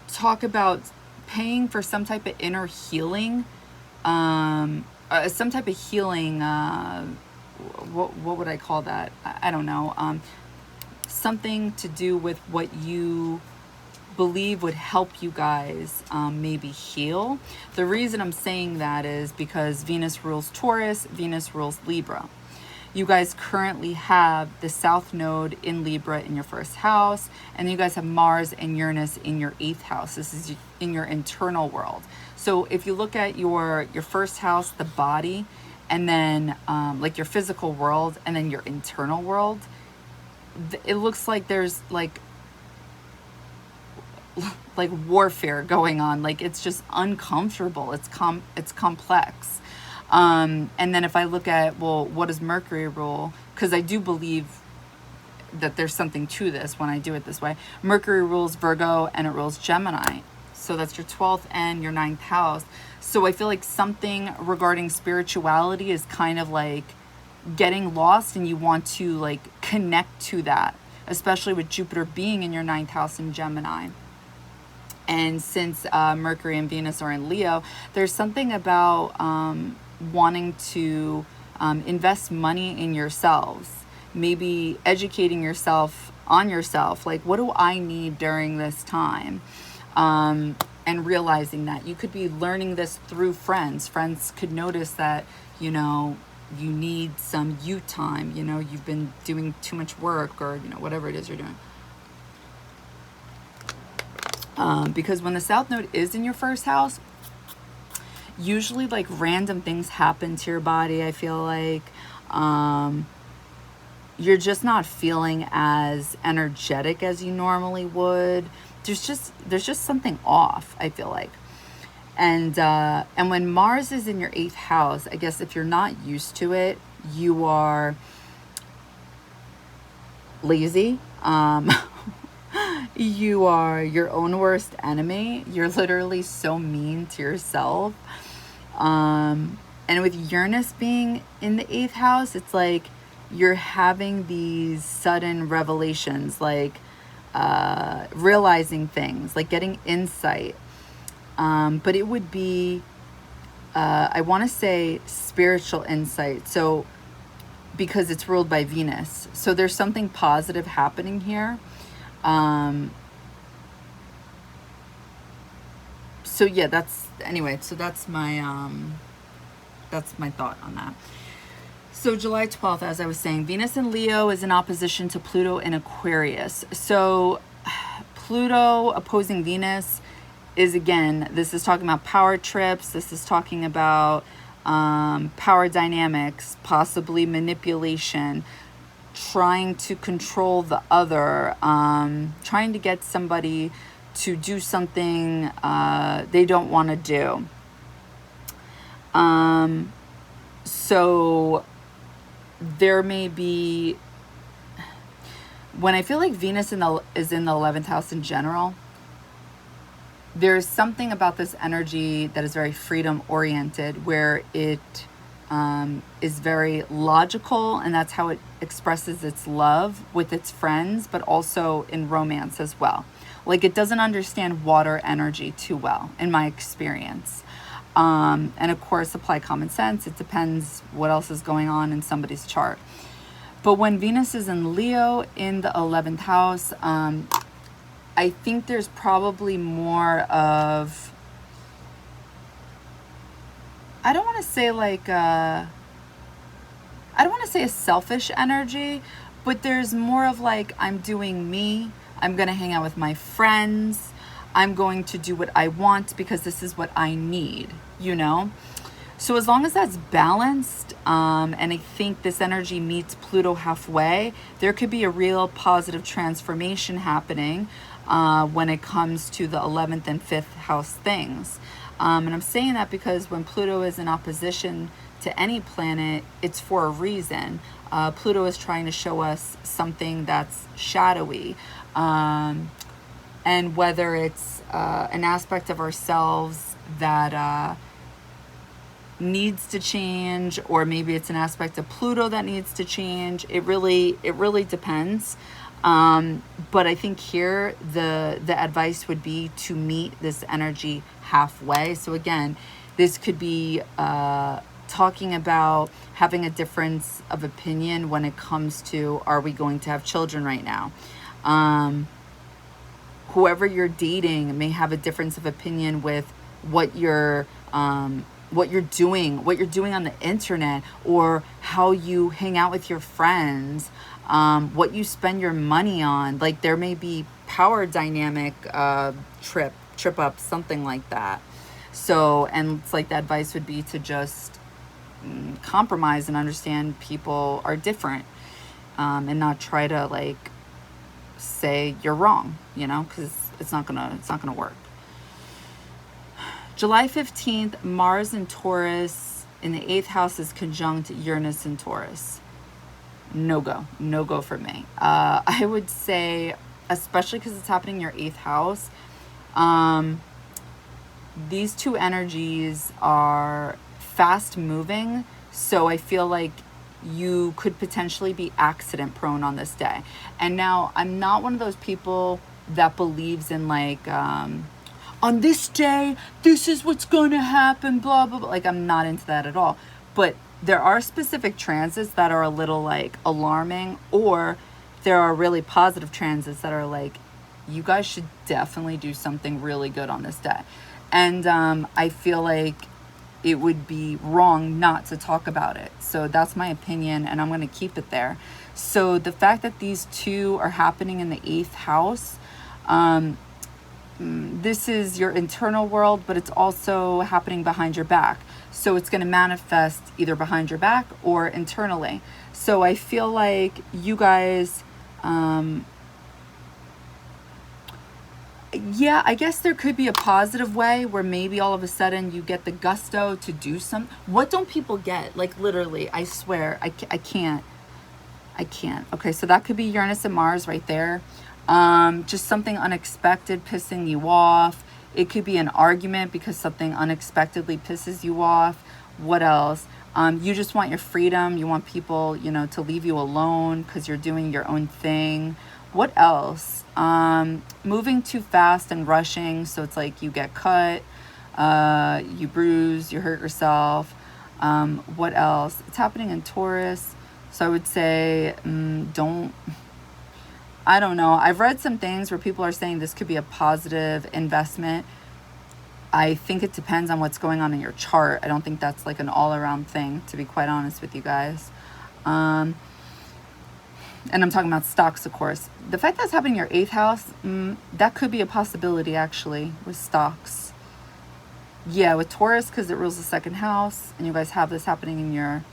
talk about paying for some type of inner healing, some type of healing, what would I call that? I don't know. Something to do with what you believe would help you guys maybe heal. The reason I'm saying that is because Venus rules Taurus, Venus rules Libra. You guys currently have the South Node in Libra in your first house, and you guys have Mars and Uranus in your 8th house. This is in your internal world. So if you look at your first house, the body, and then like your physical world, and then your internal world, it looks like there's like warfare going on. Like it's just uncomfortable. It's complex. And then if I look at, well, what does Mercury rule? Because I do believe that there's something to this when I do it this way. Mercury rules Virgo and it rules Gemini. So that's your 12th and your 9th house. So I feel like something regarding spirituality is kind of like getting lost, and you want to like connect to that, especially with Jupiter being in your 9th house in Gemini. And since Mercury and Venus are in Leo, there's something about wanting to invest money in yourselves, maybe educating yourself on yourself, like what do I need during this time, and realizing that you could be learning this through friends could notice that you need some you time, you've been doing too much work, or whatever it is you're doing. Because when the South Node is in your first house, usually like random things happen to your body. I feel like you're just not feeling as energetic as you normally would. There's just something off, I feel like. And when Mars is in your 8th house, I guess if you're not used to it, you are lazy. You are your own worst enemy. You're literally so mean to yourself. And with Uranus being in the 8th house, it's like you're having these sudden revelations, like realizing things, like getting insight. But it would be, I want to say spiritual insight. So because it's ruled by Venus. So there's something positive happening here. So yeah, that's my thought on that. So July 12th, as I was saying, Venus in Leo is in opposition to Pluto in Aquarius. So Pluto opposing Venus is, again, this is talking about power trips. This is talking about power dynamics, possibly manipulation. trying to control the other, trying to get somebody to do something they don't want to do. So there may be, when I feel like Venus is in the 11th house in general, there's something about this energy that is very freedom oriented, where it is very logical, and that's how it expresses its love with its friends, but also in romance as well. Like, it doesn't understand water energy too well, in my experience. And of course, apply common sense. It depends what else is going on in somebody's chart. But when Venus is in Leo in the 11th house, I think there's probably more of, I don't want to say like, I don't want to say a selfish energy, but there's more of like, I'm doing me. I'm going to hang out with my friends. I'm going to do what I want because this is what I need, you know? So as long as that's balanced, and I think this energy meets Pluto halfway, there could be a real positive transformation happening when it comes to the 11th and 5th house things. And I'm saying that because when Pluto is in opposition to any planet, it's for a reason. Pluto is trying to show us something that's shadowy. And whether it's an aspect of ourselves that needs to change, or maybe it's an aspect of Pluto that needs to change, it really depends. But I think here the advice would be to meet this energy halfway. So again, this could be talking about having a difference of opinion when it comes to, are we going to have children right now? Whoever you're dating may have a difference of opinion with what you're doing on the internet, or how you hang out with your friends, what you spend your money on. Like, there may be power dynamic trip up, something like that. So, and it's like the advice would be to just compromise and understand people are different, and not try to like say you're wrong, you know, because it's not gonna work. July 15th, Mars in Taurus in the 8th house is conjunct Uranus in Taurus. No go for me. I would say, especially because it's happening in your 8th house, these two energies are fast moving, so I feel like you could potentially be accident prone on this day. And now, I'm not one of those people that believes in like, on this day, this is what's going to happen, blah, blah, blah. Like, I'm not into that at all. But there are specific transits that are a little like alarming, or there are really positive transits that are like, you guys should definitely do something really good on this day. And I feel like it would be wrong not to talk about it. So that's my opinion, and I'm going to keep it there. So the fact that these two are happening in the 8th house, this is your internal world, but it's also happening behind your back. So it's going to manifest either behind your back or internally. So I feel like you guys, yeah, I guess there could be a positive way where maybe all of a sudden you get the gusto to do something. What don't people get? Like, literally, I swear, I can't. Okay, so that could be Uranus and Mars right there. Just something unexpected pissing you off. It could be an argument because something unexpectedly pisses you off. What else? You just want your freedom. You want people, you know, to leave you alone because you're doing your own thing. What else? Moving too fast and rushing. So it's like you get cut, you bruise, you hurt yourself. What else? It's happening in Taurus. So I would say, I don't know. I've read some things where people are saying this could be a positive investment. I think it depends on what's going on in your chart. I don't think that's like an all-around thing, to be quite honest with you guys. And I'm talking about stocks, of course. The fact that's happening in your 8th house, that could be a possibility, actually, with stocks. Yeah, with Taurus, because it rules the 2nd house, and you guys have this happening in your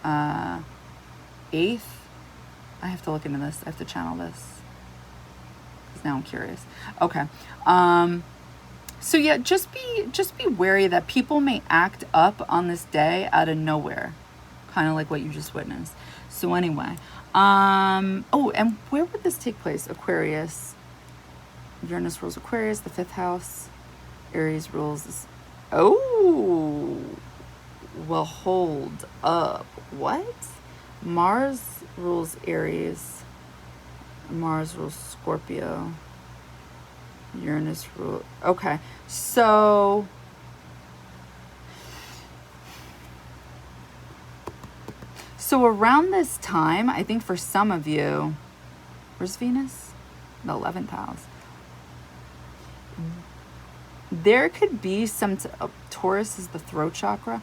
8th. I have to look into this. I have to channel this. Because now I'm curious. Okay. So yeah, just be wary that people may act up on this day out of nowhere. Kind of like what you just witnessed. So anyway, oh, and where would this take place? Aquarius. Uranus rules Aquarius, the 5th house. Aries rules this. Oh, well, hold up. What? Mars rules Aries. Mars rules Scorpio. Uranus rules. Okay, so around this time, I think for some of you, where's Venus? The 11th house. There could be some, Taurus is the throat chakra.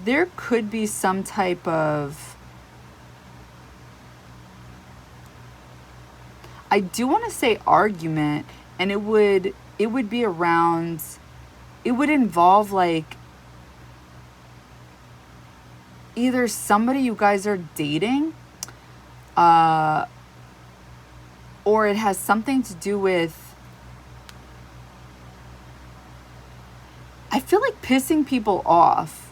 There could be some type of, I do want to say argument, and it would be around, it would involve like either somebody you guys are dating, or it has something to do with, I feel like pissing people off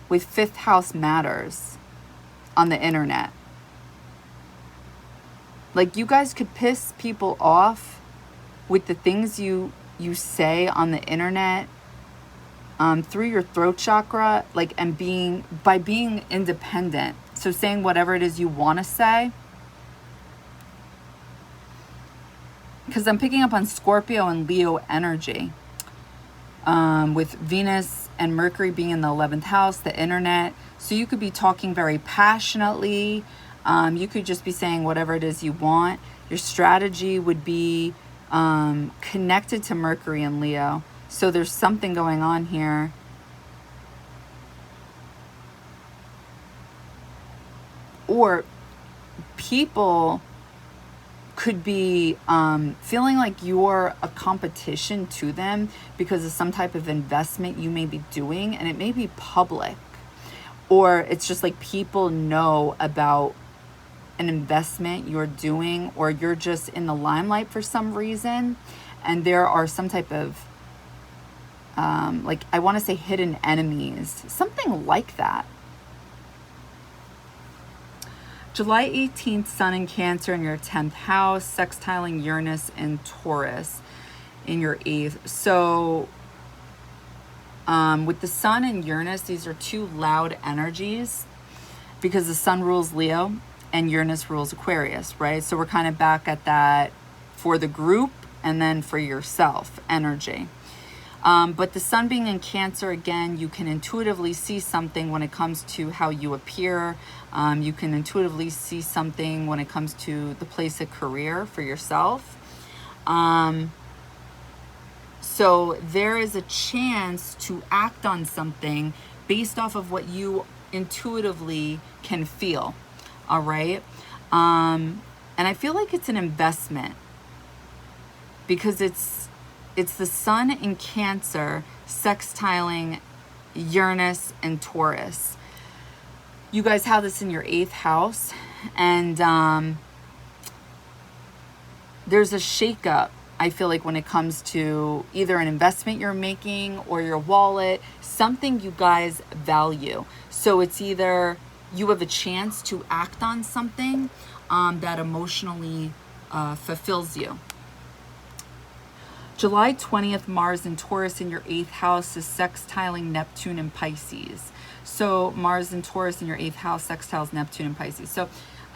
with 5th house matters on the internet. Like you guys could piss people off with the things you say on the internet, through your throat chakra, like, and by being independent. So saying whatever it is you want to say. Because I'm picking up on Scorpio and Leo energy, with Venus and Mercury being in the 11th house, the internet. So you could be talking very passionately. You could just be saying whatever it is you want. Your strategy would be connected to Mercury and Leo. So there's something going on here. Or people could be feeling like you're a competition to them because of some type of investment you may be doing, and it may be public, or it's just like people know about an investment you're doing, or you're just in the limelight for some reason, and there are some type of like, I want to say hidden enemies, something like that. July 18th, Sun in Cancer in your 10th house, sextiling Uranus and Taurus in your 8th. So with the Sun and Uranus, these are two loud energies because the Sun rules Leo and Uranus rules Aquarius, right? So we're kind of back at that for the group and then for yourself energy. But the Sun being in Cancer, again, you can intuitively see something when it comes to how you appear. You can intuitively see something when it comes to the place of career for yourself. So there is a chance to act on something based off of what you intuitively can feel. All right. And I feel like it's an investment because it's the Sun in Cancer sextiling Uranus and Taurus. You guys have this in your 8th house, and there's a shakeup, I feel like, when it comes to either an investment you're making or your wallet, something you guys value. So it's either you have a chance to act on something that emotionally fulfills you. July 20th, Mars in Taurus in your 8th house is sextiling Neptune and Pisces. So Mars in Taurus in your 8th house sextiles Neptune and Pisces. So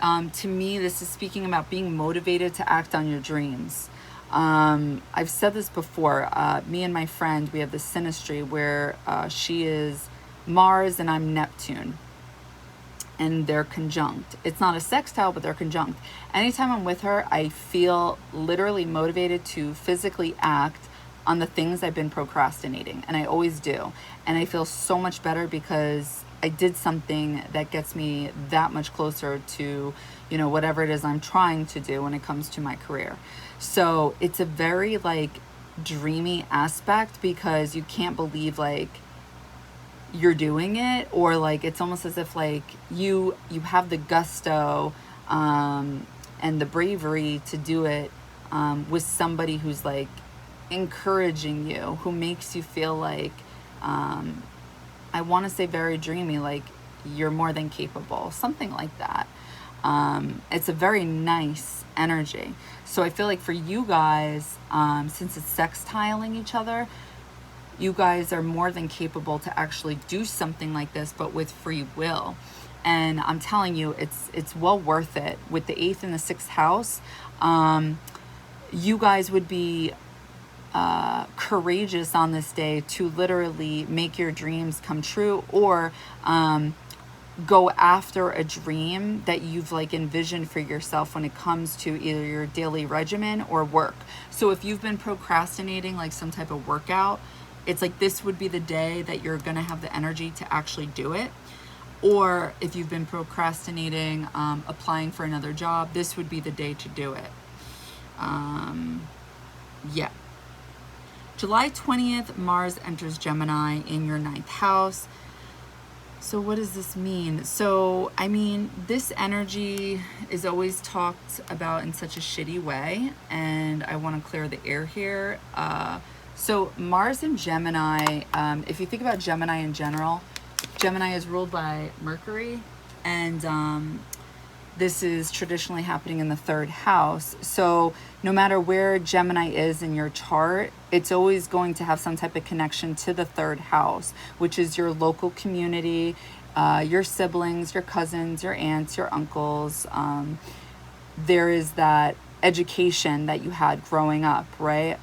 to me, this is speaking about being motivated to act on your dreams. I've said this before. Me and my friend, we have this synastry where she is Mars and I'm Neptune. And they're conjunct. It's not a sextile, but they're conjunct. Anytime I'm with her, I feel literally motivated to physically act on the things I've been procrastinating. And I always do. And I feel so much better because I did something that gets me that much closer to, you know, whatever it is I'm trying to do when it comes to my career. So it's a very like dreamy aspect because you can't believe like you're doing it, or like it's almost as if like you have the gusto and the bravery to do it with somebody who's like encouraging you, who makes you feel like I want to say very dreamy, like you're more than capable, something like that. It's a very nice energy. So I feel like for you guys, since it's sextiling each other, you guys are more than capable to actually do something like this, but with free will. And I'm telling you, it's well worth it. With the 8th and the 6th house, you guys would be courageous on this day to literally make your dreams come true, or go after a dream that you've like envisioned for yourself when it comes to either your daily regimen or work. So if you've been procrastinating like some type of workout, it's like this would be the day that you're gonna have the energy to actually do it. Or if you've been procrastinating applying for another job, this would be the day to do it. Yeah. July 20th, Mars enters Gemini in your 9th house. So what does this mean? So, I mean, this energy is always talked about in such a shitty way, and I want to clear the air here. So Mars in Gemini, if you think about Gemini in general, Gemini is ruled by Mercury, and this is traditionally happening in the 3rd house. So no matter where Gemini is in your chart, it's always going to have some type of connection to the 3rd house, which is your local community, your siblings, your cousins, your aunts, your uncles. There is that education that you had growing up, right?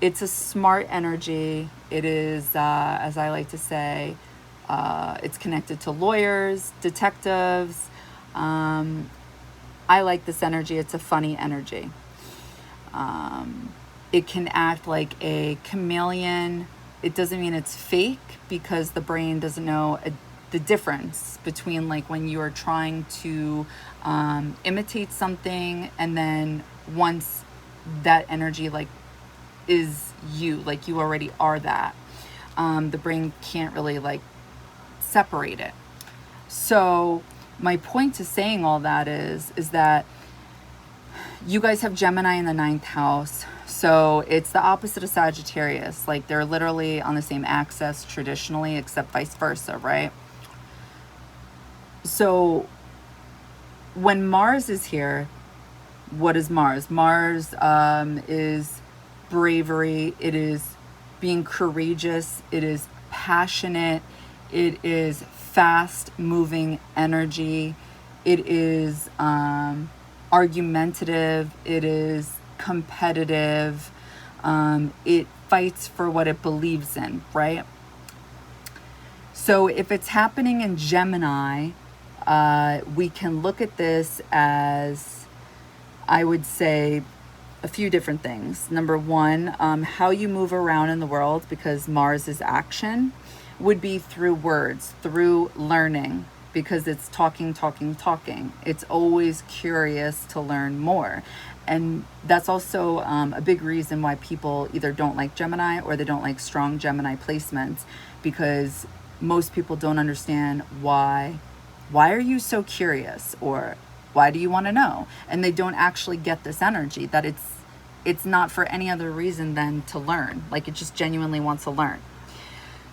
It's a smart energy. It is, as I like to say, it's connected to lawyers, detectives. I like this energy. It's a funny energy. It can act like a chameleon. It doesn't mean it's fake, because the brain doesn't know the difference between like when you're trying to imitate something, and then once that energy like is you, like you already are that. The brain can't really like separate it. So my point to saying all that is that you guys have Gemini in the 9th house. So it's the opposite of Sagittarius. Like they're literally on the same axis traditionally, except vice versa, right? So when Mars is here, what is Mars? Mars is bravery. It is being courageous. It is passionate. It is fast moving energy. It is argumentative. It is competitive. It fights for what it believes in, right? So if it's happening in Gemini, we can look at this as, I would say, a few different things. Number one, how you move around in the world, because Mars is action, would be through words, through learning, because it's talking. It's always curious to learn more. And that's also a big reason why people either don't like Gemini or they don't like strong Gemini placements, because most people don't understand why are you so curious, or why do you want to know? And they don't actually get this energy, that it's not for any other reason than to learn. Like it just genuinely wants to learn.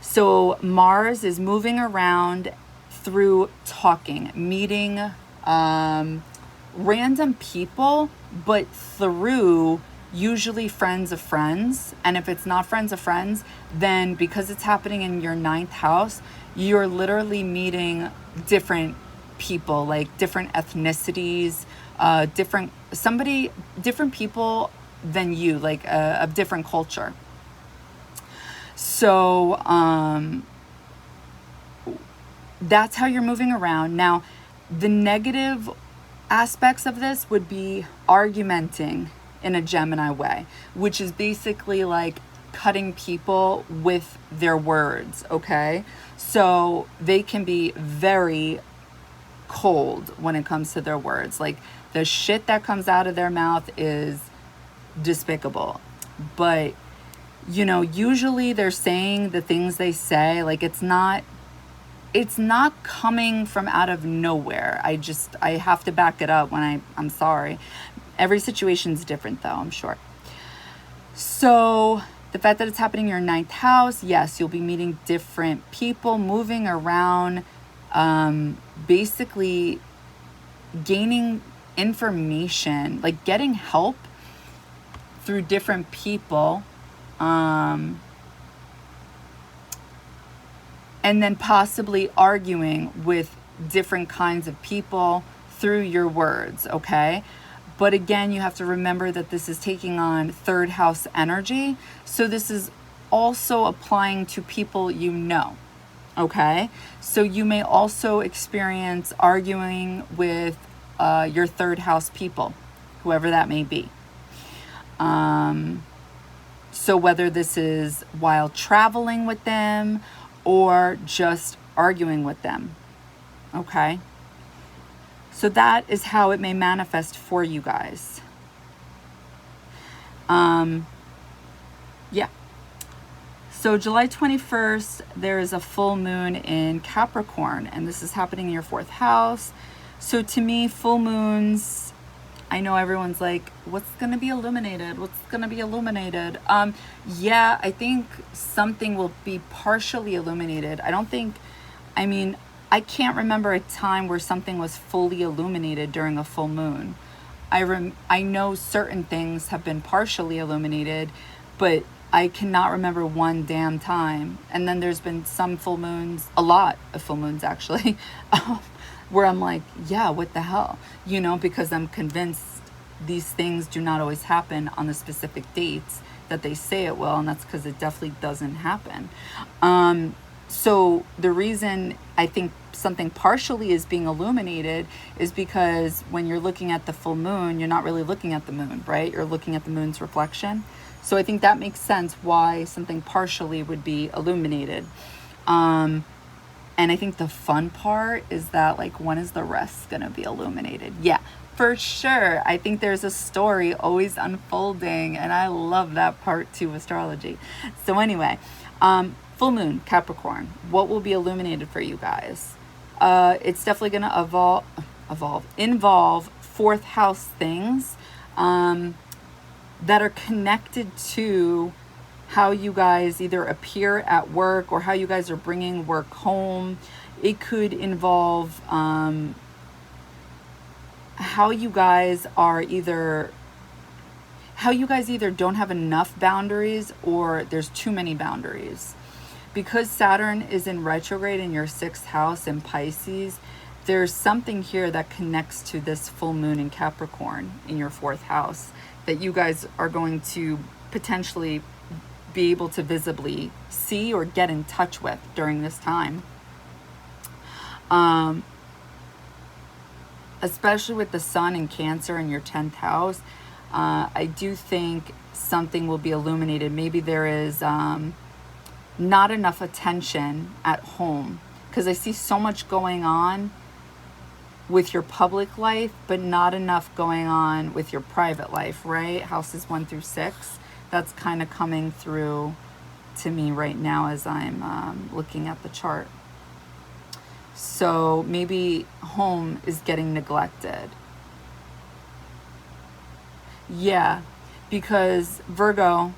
So Mars is moving around through talking, meeting random people, but through usually friends of friends. And if it's not friends of friends, then because it's happening in your 9th house, you're literally meeting different people, like different ethnicities, different people than you, like of different culture. So that's how you're moving around. Now, the negative aspects of this would be argumenting in a Gemini way, which is basically like cutting people with their words, okay? So they can be very cold when it comes to their words. Like the shit that comes out of their mouth is despicable. But, you know, usually they're saying the things they say, like it's not it's not coming from out of nowhere. I have to back it up when I'm sorry. Every situation's different though, I'm sure. So the fact that it's happening in your 9th house, yes, you'll be meeting different people, moving around, basically gaining information, like getting help through different people, and then possibly arguing with different kinds of people through your words, okay? But again, you have to remember that this is taking on 3rd house energy. So this is also applying to people you know, okay? So you may also experience arguing with your 3rd house people, whoever that may be. So whether this is while traveling with them or just arguing with them, okay? So that is how it may manifest for you guys. Yeah. So July 21st, there is a full moon in Capricorn, and this is happening in your 4th house. So to me, full moons, I know everyone's like, what's going to be illuminated? What's going to be illuminated? Yeah, I think something will be partially illuminated. I can't remember a time where something was fully illuminated during a full moon. I know certain things have been partially illuminated, but I cannot remember one damn time. And then there's been some full moons, a lot of full moons actually, where I'm like, yeah, what the hell? You know, because I'm convinced these things do not always happen on the specific dates that they say it will, and that's because it definitely doesn't happen. So the reason I think something partially is being illuminated is because when you're looking at the full moon, you're not really looking at the moon, right? You're looking at the moon's reflection. So I think that makes sense why something partially would be illuminated. And I think the fun part is that, like, when is the rest going to be illuminated? Yeah, for sure. I think there's a story always unfolding, and I love that part to astrology. So anyway, full moon, Capricorn. What will be illuminated for you guys? It's definitely going to involve 4th house things that are connected to how you guys either appear at work or how you guys are bringing work home. It could involve how you guys either don't have enough boundaries or there's too many boundaries. Because Saturn is in retrograde in your 6th house in Pisces, there's something here that connects to this full moon in Capricorn in your 4th house that you guys are going to potentially be able to visibly see or get in touch with during this time. Especially with the sun in Cancer in your 10th house, I do think something will be illuminated. Maybe there is not enough attention at home, because I see so much going on with your public life, but not enough going on with your private life, right? Houses 1 through 6. That's kind of coming through to me right now as I'm looking at the chart. So maybe home is getting neglected. Yeah, because Virgo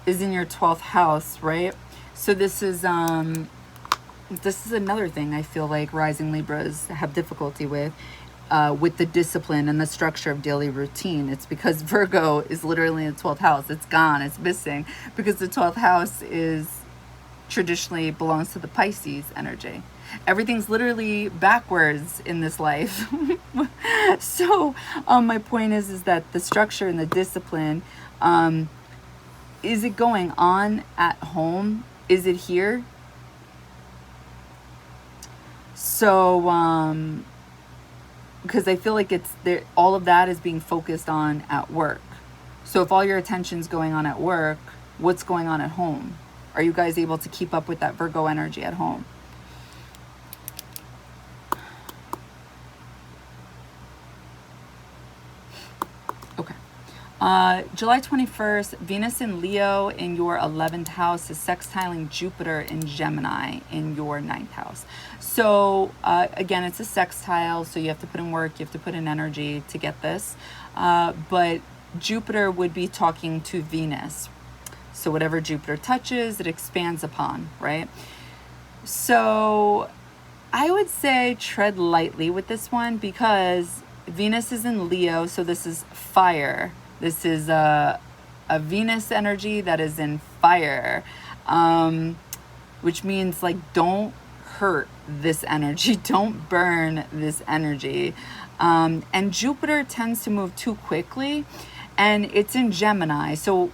is in your 12th house, right? So this is another thing I feel like rising Libras have difficulty with the discipline and the structure of daily routine. It's because Virgo is literally in the 12th house. It's gone. It's missing, because the 12th house traditionally belongs to the Pisces energy. Everything's literally backwards in this life. So my point is that the structure and the discipline, is it going on at home? Is it here? So because I feel like it's there, all of that is being focused on at work. So if all your attention's going on at work, what's going on at home? Are you guys able to keep up with that Virgo energy at home? Okay. July 21st, Venus in Leo in your 11th house is sextiling Jupiter in Gemini in your 9th house. So again, it's a sextile, so you have to put in work, you have to put in energy to get this. But Jupiter would be talking to Venus. So whatever Jupiter touches, it expands upon, right? So I would say tread lightly with this one because Venus is in Leo, so this is fire. This is a Venus energy that is in fire, which means like don't hurt this energy, don't burn this energy. And Jupiter tends to move too quickly, and it's in Gemini. So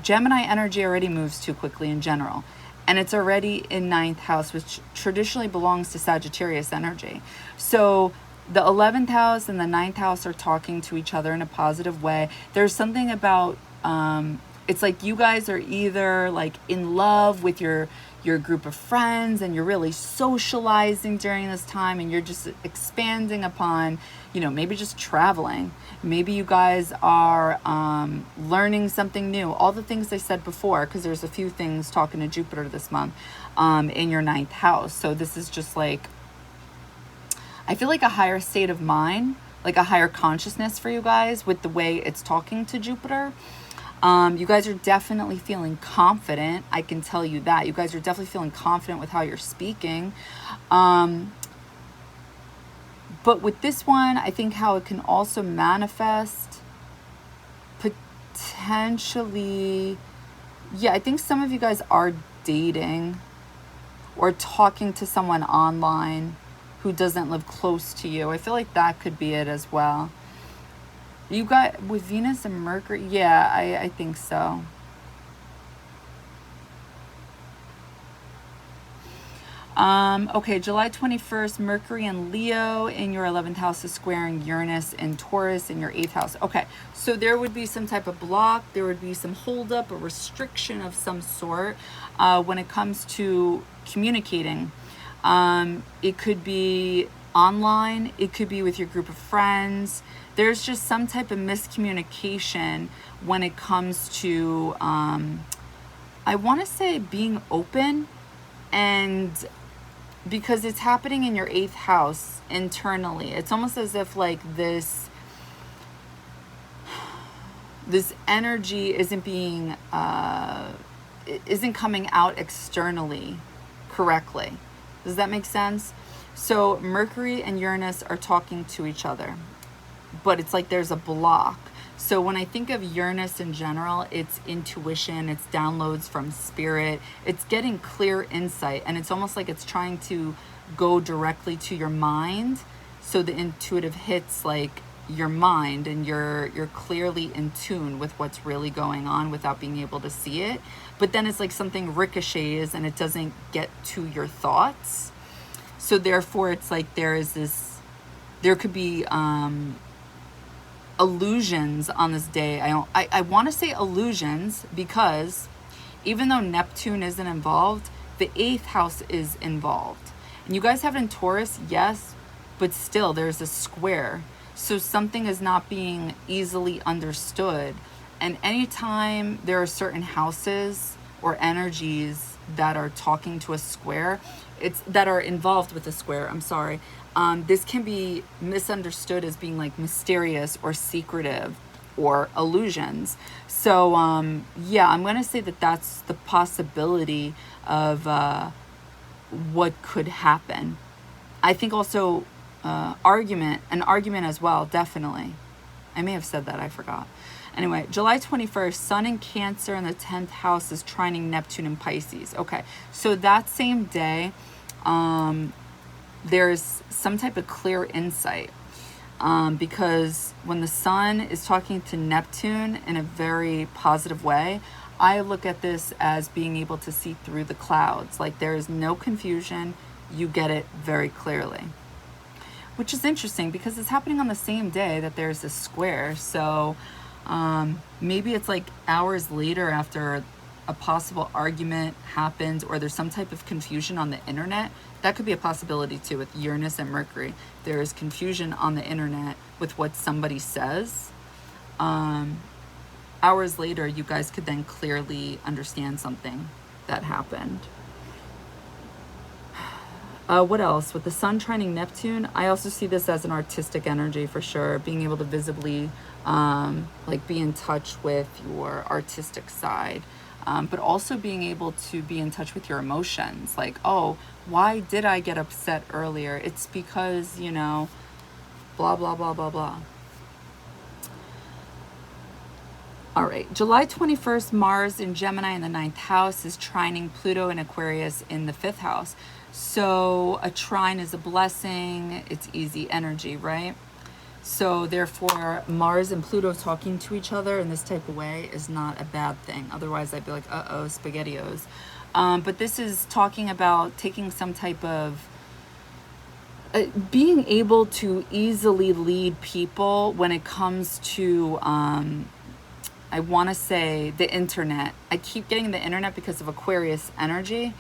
Gemini energy already moves too quickly in general. And it's already in 9th house, which traditionally belongs to Sagittarius energy. So the 11th house and the 9th house are talking to each other in a positive way. There's something about, it's like you guys are either like in love with your group of friends and you're really socializing during this time and you're just expanding upon, you know, maybe just traveling. Maybe you guys are learning something new. All the things I said before, because there's a few things talking to Jupiter this month in your 9th house. So this is just like, I feel like a higher state of mind, like a higher consciousness for you guys with the way it's talking to Jupiter. You guys are definitely feeling confident. I can tell you that. You guys are definitely feeling confident with how you're speaking. But with this one, I think how it can also manifest potentially, yeah, I think some of you guys are dating or talking to someone online who doesn't live close to you. I feel like that could be it as well. You got with Venus and Mercury, yeah, I think so. Okay, July 21st, Mercury and Leo in your 11th house is squaring Uranus and Taurus in your 8th house. Okay, so there would be some type of block, there would be some holdup, a restriction of some sort when it comes to communicating. It could be online, it could be with your group of friends. There's just some type of miscommunication when it comes to, I want to say being open, and because it's happening in your 8th house internally. It's almost as if like this energy isn't being, isn't coming out externally correctly. Does that make sense? So Mercury and Uranus are talking to each other, but it's like there's a block. So when I think of Uranus in general, it's intuition, it's downloads from spirit, it's getting clear insight, and it's almost like it's trying to go directly to your mind. So the intuitive hits like your mind, and you're clearly in tune with what's really going on without being able to see it. But then it's like something ricochets and it doesn't get to your thoughts. So therefore it's like there could be illusions on this day. I want to say illusions because even though Neptune isn't involved, the 8th house is involved. And you guys have it in Taurus, yes, but still there's a square. So something is not being easily understood. And anytime there are certain houses or energies that are talking to a square, that are involved with a square, I'm sorry, this can be misunderstood as being like mysterious or secretive or illusions. So yeah, I'm going to say that that's the possibility of what could happen. I think also an argument as well, definitely. I may have said that, I forgot. Anyway, July 21st, Sun in Cancer in the 10th house is trining Neptune in Pisces. Okay, so that same day, there's some type of clear insight because when the Sun is talking to Neptune in a very positive way, I look at this as being able to see through the clouds. Like there is no confusion, you get it very clearly. Which is interesting because it's happening on the same day that there's a square. So maybe it's like hours later after a possible argument happens or there's some type of confusion on the internet. That could be a possibility too with Uranus and Mercury. There is confusion on the internet with what somebody says. hours later, you guys could then clearly understand something that happened. What else? With the sun trining Neptune, I also see this as an artistic energy for sure. Being able to visibly like be in touch with your artistic side, but also being able to be in touch with your emotions. Like, oh, why did I get upset earlier? It's because, you know, blah, blah, blah, blah, blah. All right, July 21st, Mars in Gemini in the 9th house is trining Pluto in Aquarius in the 5th house. So a trine is a blessing. It's easy energy, right? So therefore, Mars and Pluto talking to each other in this type of way is not a bad thing. Otherwise, I'd be like, uh-oh, SpaghettiOs. But this is talking about taking some type of being able to easily lead people when it comes to, I want to say, the internet. I keep getting the internet because of Aquarius energy.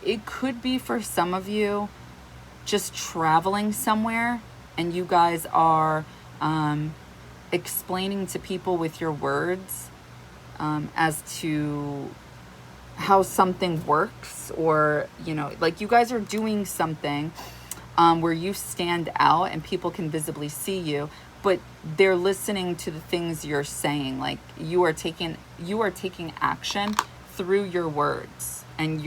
It could be for some of you just traveling somewhere and you guys are explaining to people with your words as to how something works, or, you know, like you guys are doing something where you stand out and people can visibly see you, but they're listening to the things you're saying. Like you are taking action through your words. And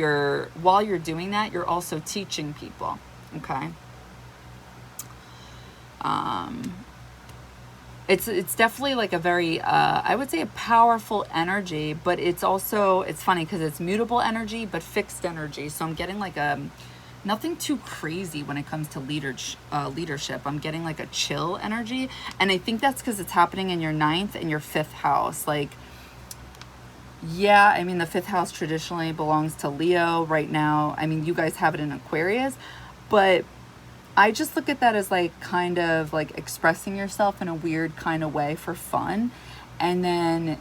while you're doing that, you're also teaching people, okay? It's definitely like a very, I would say a powerful energy, but it's funny because it's mutable energy, but fixed energy. So I'm getting like nothing too crazy when it comes to leadership. I'm getting like a chill energy. And I think that's because it's happening in your 9th and your 5th house. Like, yeah, I mean, the 5th house traditionally belongs to Leo right now. I mean, you guys have it in Aquarius, but I just look at that as like kind of like expressing yourself in a weird kind of way for fun. And then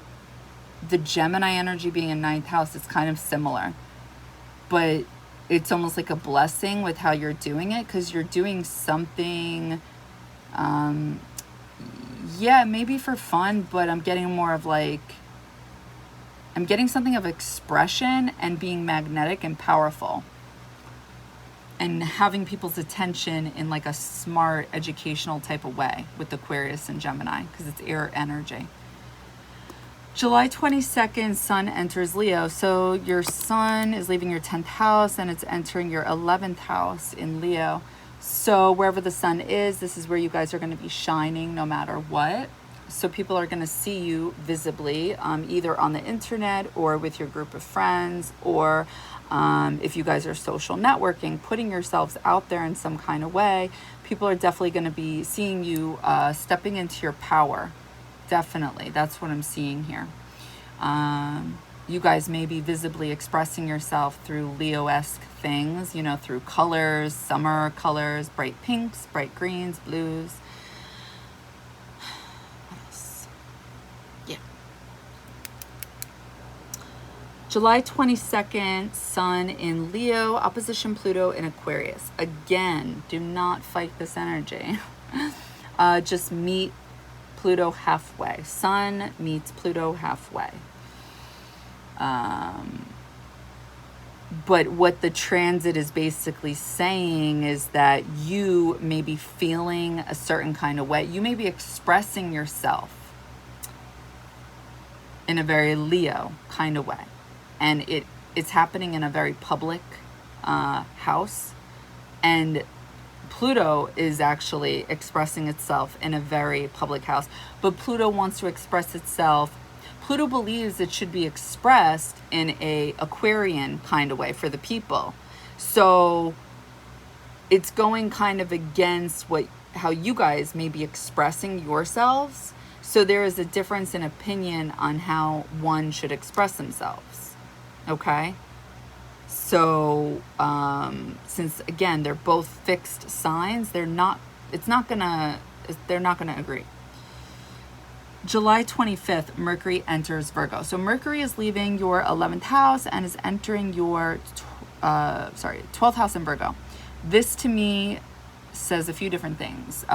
the Gemini energy being in 9th house is kind of similar, but it's almost like a blessing with how you're doing it, because you're doing something, yeah, maybe for fun, but I'm getting more of like, I'm getting something of expression and being magnetic and powerful and having people's attention in like a smart educational type of way with Aquarius and Gemini, because it's air energy. July 22nd, Sun enters Leo. So your Sun is leaving your 10th house and it's entering your 11th house in Leo. So wherever the Sun is, this is where you guys are going to be shining no matter what. So people are going to see you visibly, either on the internet or with your group of friends, or if you guys are social networking, putting yourselves out there in some kind of way. People are definitely going to be seeing you stepping into your power. Definitely. That's what I'm seeing here. You guys may be visibly expressing yourself through Leo-esque things, you know, through colors, summer colors, bright pinks, bright greens, blues. July 22nd, Sun in Leo, opposition Pluto in Aquarius. Again, do not fight this energy. Just meet Pluto halfway. Sun meets Pluto halfway. But what the transit is basically saying is that you may be feeling a certain kind of way. You may be expressing yourself in a very Leo kind of way. And it's happening in a very public house. And Pluto is actually expressing itself in a very public house. But Pluto wants to express itself. Pluto believes it should be expressed in a Aquarian kind of way for the people. So it's going kind of against how you guys may be expressing yourselves. So there is a difference in opinion on how one should express themselves. Okay, so since again they're both fixed signs, they're not gonna agree. July 25th, Mercury enters Virgo. So Mercury is leaving your 11th house and is entering your 12th house in Virgo. This to me says a few different things.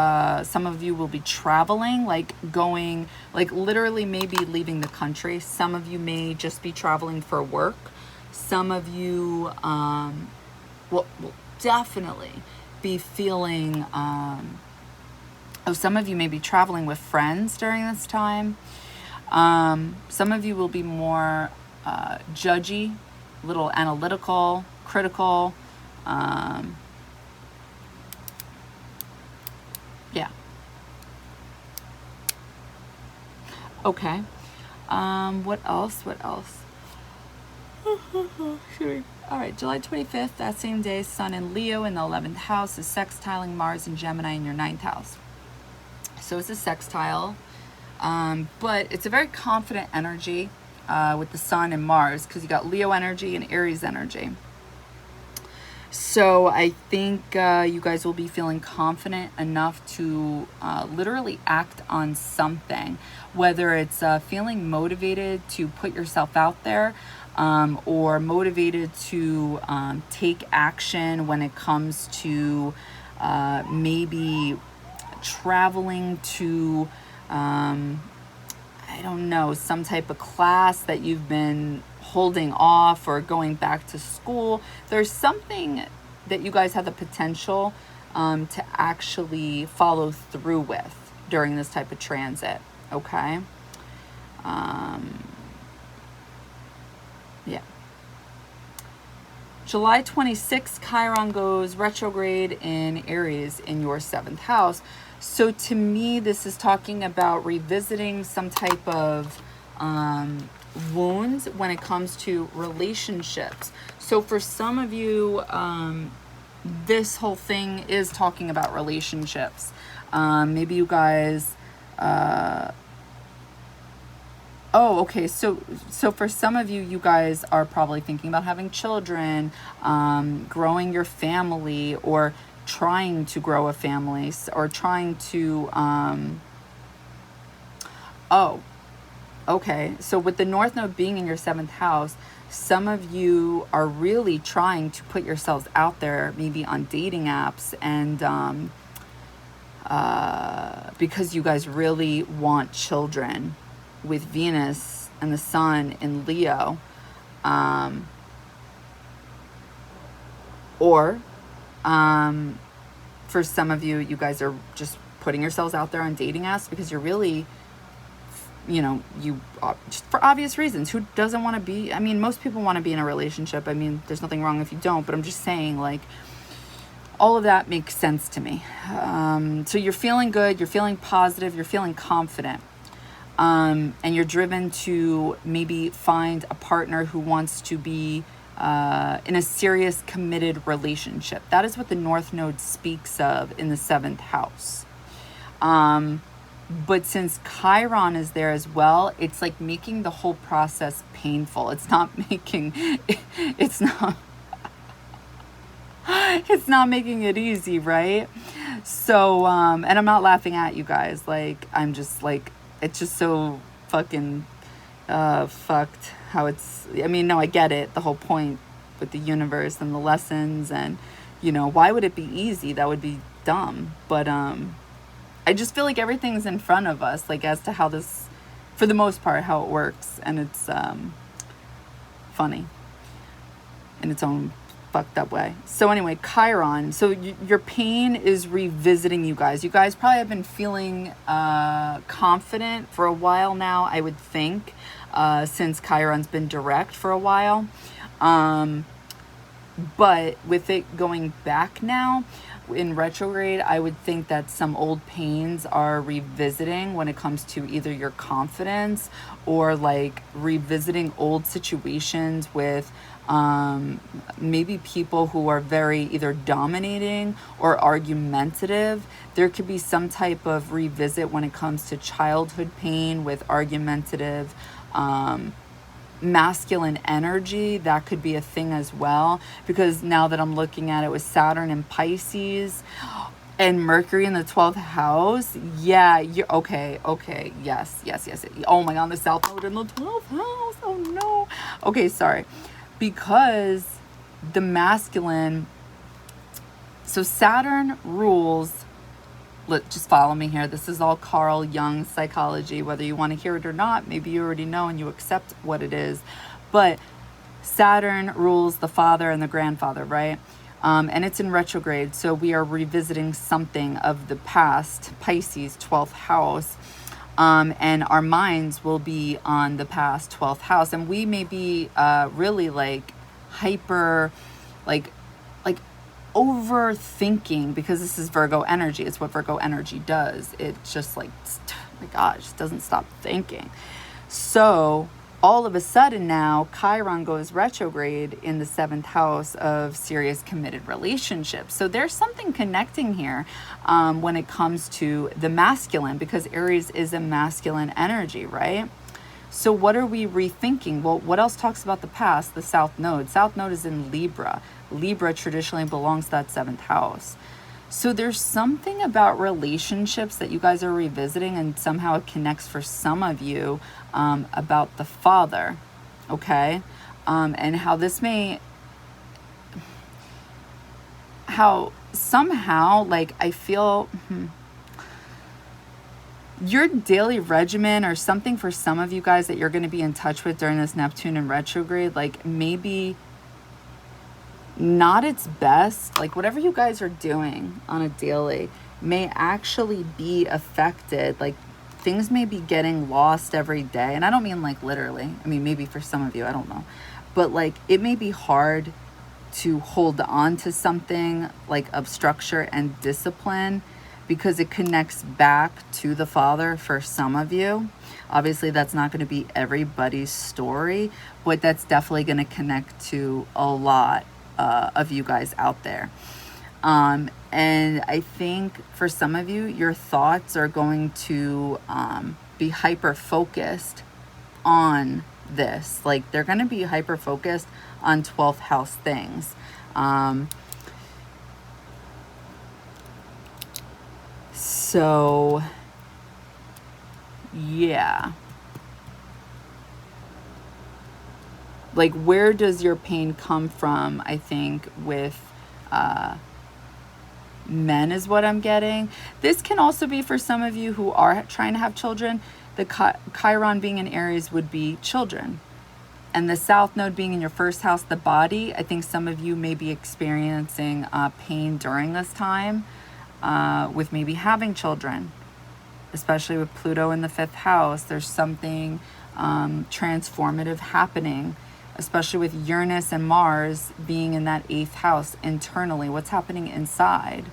Some of you will be traveling, like going, like literally maybe leaving the country. Some of you may just be traveling for work. Some of you will definitely be feeling, some of you may be traveling with friends during this time. Some of you will be more judgy, a little analytical, critical. Yeah. Okay. What else? What else? All right, July 25th, that same day, Sun in Leo in the 11th house is sextiling Mars and Gemini in your 9th house. So it's a sextile, but it's a very confident energy with the Sun and Mars, because you got Leo energy and Aries energy. So I think you guys will be feeling confident enough to literally act on something, whether it's feeling motivated to put yourself out there, or motivated to take action when it comes to maybe traveling to, I don't know, some type of class that you've been holding off, or going back to school. There's something that you guys have the potential to actually follow through with during this type of transit, okay? Yeah. July 26th, Chiron goes retrograde in Aries in your 7th house. So to me, this is talking about revisiting some type of wounds when it comes to relationships. So for some of you, this whole thing is talking about relationships. Maybe you guys, okay. So for some of you, you guys are probably thinking about having children, growing your family, or trying to grow a family, or trying to, okay, so with the North Node being in your 7th house, some of you are really trying to put yourselves out there, maybe on dating apps, and because you guys really want children with Venus and the Sun in Leo, or for some of you, you guys are just putting yourselves out there on dating apps because you're really, just for obvious reasons. Who doesn't want to be? I mean, most people want to be in a relationship. I mean, there's nothing wrong if you don't, but I'm just saying, like, all of that makes sense to me. So you're feeling good, you're feeling positive, you're feeling confident, and you're driven to maybe find a partner who wants to be in a serious, committed relationship. That is what the North Node speaks of in the 7th house. But since Chiron is there as well, it's like making the whole process painful. It's not making it's not making it easy, right? So, and I'm not laughing at you guys. Like, I'm just like, it's just so fucking fucked how it's, I mean, no, I get it. The whole point with the universe and the lessons, and, why would it be easy? That would be dumb. But, I just feel like everything's in front of us, like, as to how this, for the most part, how it works. And it's funny in its own fucked up way. So anyway, Chiron. So your pain is revisiting you guys. You guys probably have been feeling confident for a while now, I would think, since Chiron's been direct for a while. But with it going back now, in retrograde, I would think that some old pains are revisiting when it comes to either your confidence, or like revisiting old situations with maybe people who are very either dominating or argumentative. There could be some type of revisit when it comes to childhood pain with argumentative masculine energy. That could be a thing as well, because now that I'm looking at it with Saturn in Pisces and Mercury in the 12th house, yeah, you're okay, yes. Oh my god, the South Node in the 12th house, oh no. Okay, sorry. Because the masculine So Saturn rules, just follow me here. This is all Carl Jung's psychology, whether you want to hear it or not. Maybe you already know and you accept what it is. But Saturn rules the father and the grandfather, right? And it's in retrograde. So we are revisiting something of the past, Pisces, 12th house. And our minds will be on the past 12th house. And we may be really like hyper, like overthinking, because this is Virgo energy. It's what Virgo energy does. It's just like, oh my God, it just doesn't stop thinking. So all of a sudden now, Chiron goes retrograde in the 7th house of serious committed relationships. So there's something connecting here when it comes to the masculine, because Aries is a masculine energy, right? So what are we rethinking? Well, what else talks about the past? The South Node. South Node is in Libra. Libra traditionally belongs to that 7th house. So there's something about relationships that you guys are revisiting, and somehow it connects for some of you about the father, okay? And how this may, how somehow, like, I feel your daily regimen or something for some of you guys that you're going to be in touch with during this Neptune in retrograde, like maybe not its best. Like whatever you guys are doing on a daily may actually be affected. Like things may be getting lost every day. And I don't mean like literally. I mean, maybe for some of you, I don't know. But like it may be hard to hold on to something like of structure and discipline, because it connects back to the father for some of you. Obviously, that's not going to be everybody's story, but that's definitely going to connect to a lot of you guys out there. And I think for some of you, your thoughts are going to be hyper-focused on this. Like, they're going to be hyper-focused on 12th house things. So, yeah. Like, where does your pain come from, I think, with men is what I'm getting. This can also be for some of you who are trying to have children. The Chiron being in Aries would be children. And the South Node being in your first house, the body. I think some of you may be experiencing pain during this time with maybe having children, especially with Pluto in the 5th house. There's something transformative happening, especially with Uranus and Mars being in that 8th house internally. What's happening inside?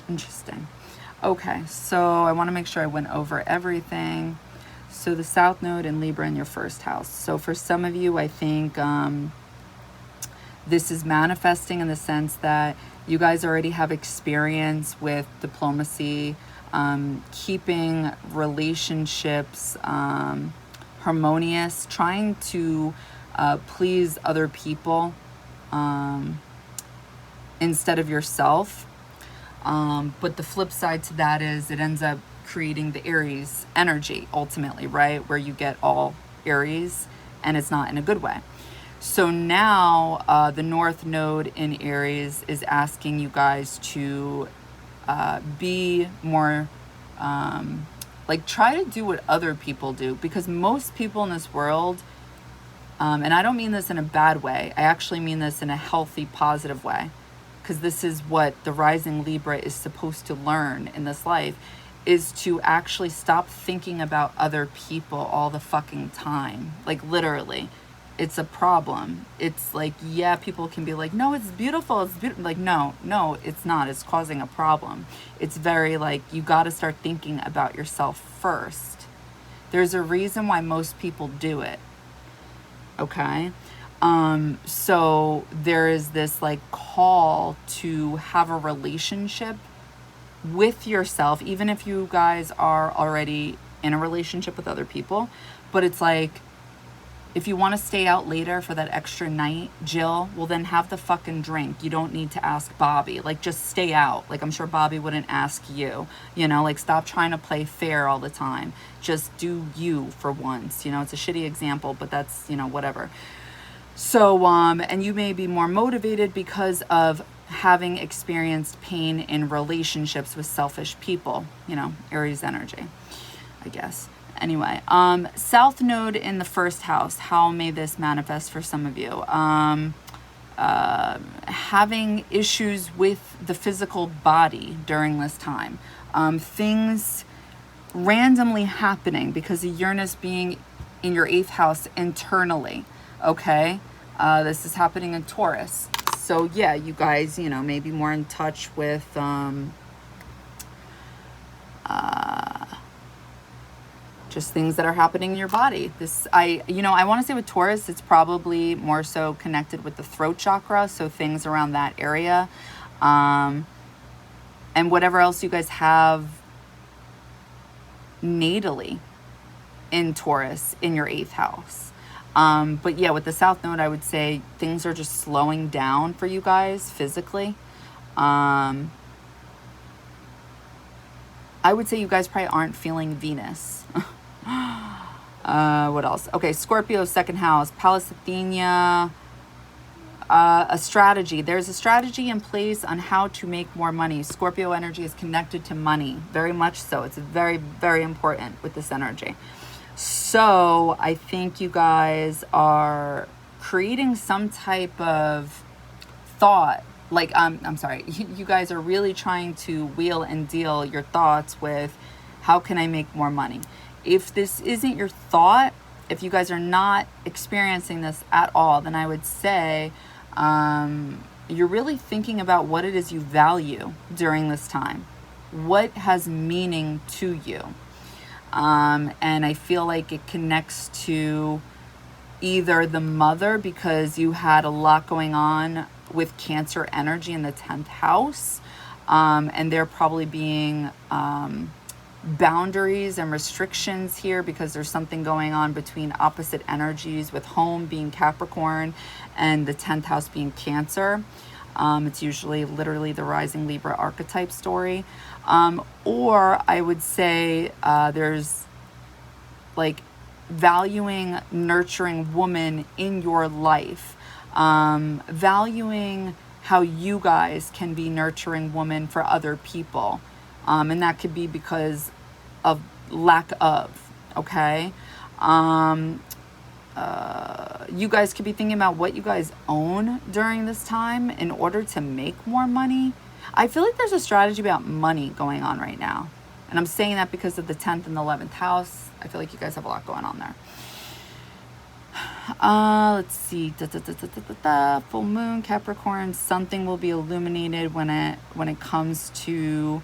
Interesting. Okay, so I want to make sure I went over everything. So the South Node and Libra in your first house. So for some of you, I think this is manifesting in the sense that you guys already have experience with diplomacy, keeping relationships harmonious, trying to please other people instead of yourself. But the flip side to that is it ends up creating the Aries energy ultimately, right? Where you get all Aries and it's not in a good way. So now the North Node in Aries is asking you guys to be more, like try to do what other people do, because most people in this world, and I don't mean this in a bad way, I actually mean this in a healthy, positive way, because this is what the rising Libra is supposed to learn in this life, is to actually stop thinking about other people all the fucking time. Like literally, it's a problem. It's like, yeah, people can be like, no, it's beautiful. It's beautiful. Like, no, it's not. It's causing a problem. It's very like, you got to start thinking about yourself first. There's a reason why most people do it. Okay. So there is this like call to have a relationship with yourself, even if you guys are already in a relationship with other people. But it's like, If you want to stay out later for that extra night, Jill, well then have the fucking drink. You don't need to ask Bobby. Like, just stay out. Like, I'm sure Bobby wouldn't ask you, you know, like, stop trying to play fair all the time. Just do you for once. You know, it's a shitty example, but that's, you know, whatever. So, and you may be more motivated because of having experienced pain in relationships with selfish people, you know, Aries energy, I guess. Anyway, South Node in the first house, how may this manifest for some of you? Having issues with the physical body during this time. Things randomly happening because of Uranus being in your 8th house internally, okay? This is happening in Taurus. So yeah, you guys, you know, maybe more in touch with just things that are happening in your body. I want to say with Taurus, it's probably more so connected with the throat chakra. So things around that area. And whatever else you guys have natally in Taurus in your 8th house. But yeah, with the South Node, I would say things are just slowing down for you guys physically. I would say you guys probably aren't feeling Venus. What else? Okay, Scorpio, 2nd house, Pallas Athena, a strategy. There's a strategy in place on how to make more money. Scorpio energy is connected to money, very much so. It's very, very important with this energy. So I think you guys are creating some type of thought. Like, I'm sorry, you guys are really trying to wheel and deal your thoughts with how can I make more money? If this isn't your thought, if you guys are not experiencing this at all, then I would say you're really thinking about what it is you value during this time. What has meaning to you? And I feel like it connects to either the mother because you had a lot going on with Cancer energy in the 10th house. And there probably being boundaries and restrictions here because there's something going on between opposite energies with home being Capricorn and the 10th house being Cancer. It's usually literally the rising Libra archetype story. Or I would say there's like valuing nurturing woman in your life, valuing how you guys can be nurturing woman for other people. And that could be because of lack of, okay? You guys could be thinking about what you guys own during this time in order to make more money. I feel like there's a strategy about money going on right now. And I'm saying that because of the 10th and the 11th house. I feel like you guys have a lot going on there. Let's see. Full moon, Capricorn. Something will be illuminated when it comes to...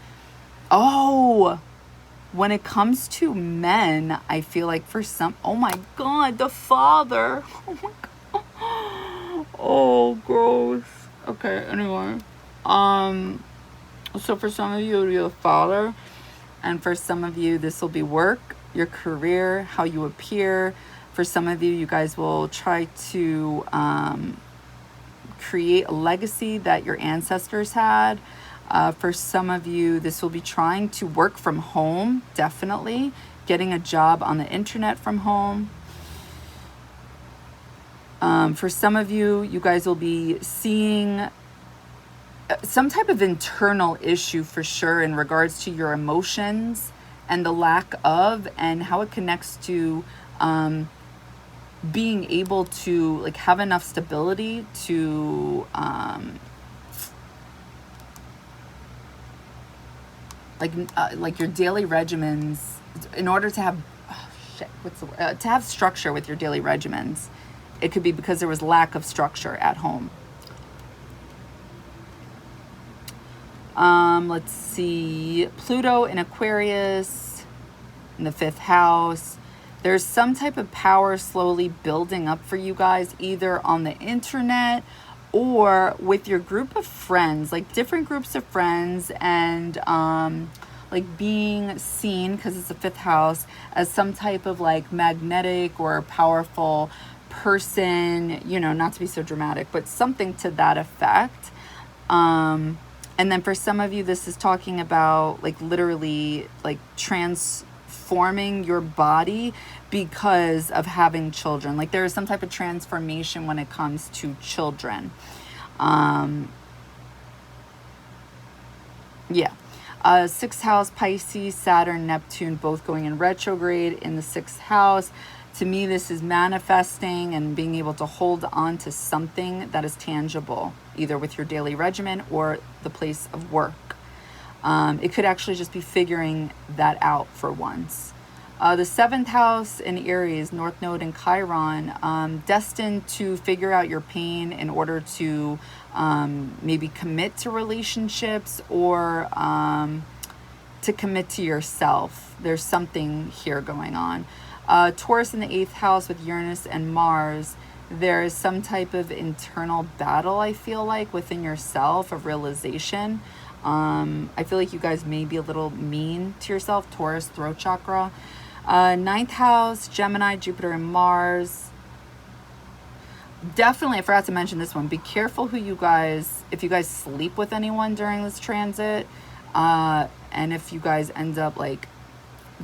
when it comes to men, I feel like for some... Oh my God, the father. Oh my God. Oh, gross. Okay, anyway. So for some of you, it'll be the father. And for some of you, this will be work, your career, how you appear. For some of you, you guys will try to create a legacy that your ancestors had. For some of you, this will be trying to work from home, definitely. Getting a job on the internet from home. For some of you, you guys will be seeing some type of internal issue for sure in regards to your emotions and the lack of, and how it connects to being able to like have enough stability to like your daily regimens in order to have to have structure with your daily regimens. It could be because there was lack of structure at home. Let's see, Pluto in Aquarius in the 5th house. There's some type of power slowly building up for you guys, either on the internet or with your group of friends, like different groups of friends, and like being seen, because it's the 5th house, as some type of like magnetic or powerful person, you know, not to be so dramatic, but something to that effect. And then for some of you, this is talking about like literally like transforming your body because of having children. Like there is some type of transformation when it comes to children. Yeah. Sixth house, Pisces, Saturn, Neptune, both going in retrograde in the sixth house. To me, this is manifesting and being able to hold on to something that is tangible, either with your daily regimen or the place of work. It could actually just be figuring that out for once. The seventh house in Aries, North Node and Chiron, destined to figure out your pain in order to maybe commit to relationships or to commit to yourself. There's something here going on. Taurus in the eighth house with Uranus and Mars. There is some type of internal battle, I feel like, within yourself of realization. I feel like you guys may be a little mean to yourself. Taurus, throat chakra. Ninth house, Gemini, Jupiter, and Mars. Definitely, I forgot to mention this one. Be careful who you guys, if you guys sleep with anyone during this transit, and if you guys end up like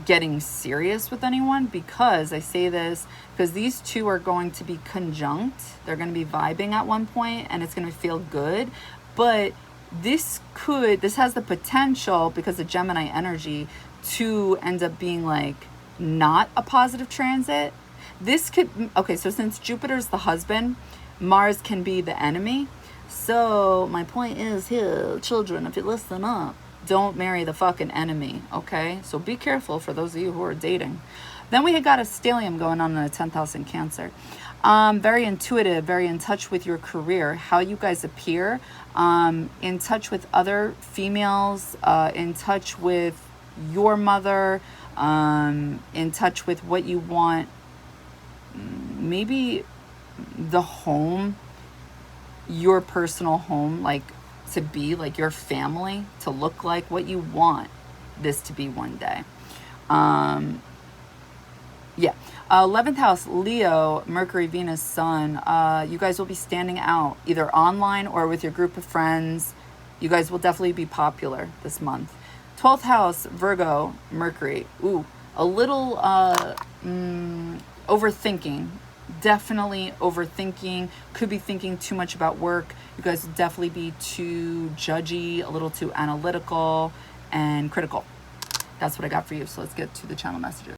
getting serious with anyone, because I say this because these two are going to be conjunct. They're going to be vibing at one point and it's going to feel good. But this has the potential, because of Gemini energy, to end up being like not a positive transit. This could, okay, so since Jupiter's the husband, Mars can be the enemy. So my point is here, children, if you listen up, don't marry the fucking enemy, okay? So be careful for those of you who are dating. Then we had got a stellium going on in the 10th house in Cancer. Very intuitive, very in touch with your career, how you guys appear, in touch with other females, in touch with your mother, in touch with what you want, maybe the home, your personal home, like to be like your family, to look like what you want this to be one day. Yeah. 11th house, Leo, Mercury, Venus, Sun. You guys will be standing out either online or with your group of friends. You guys will definitely be popular this month. 12th house, Virgo, Mercury. Ooh, a little overthinking. Definitely overthinking. Could be thinking too much about work. You guys will definitely be too judgy, a little too analytical and critical. That's what I got for you. So let's get to the channel messages.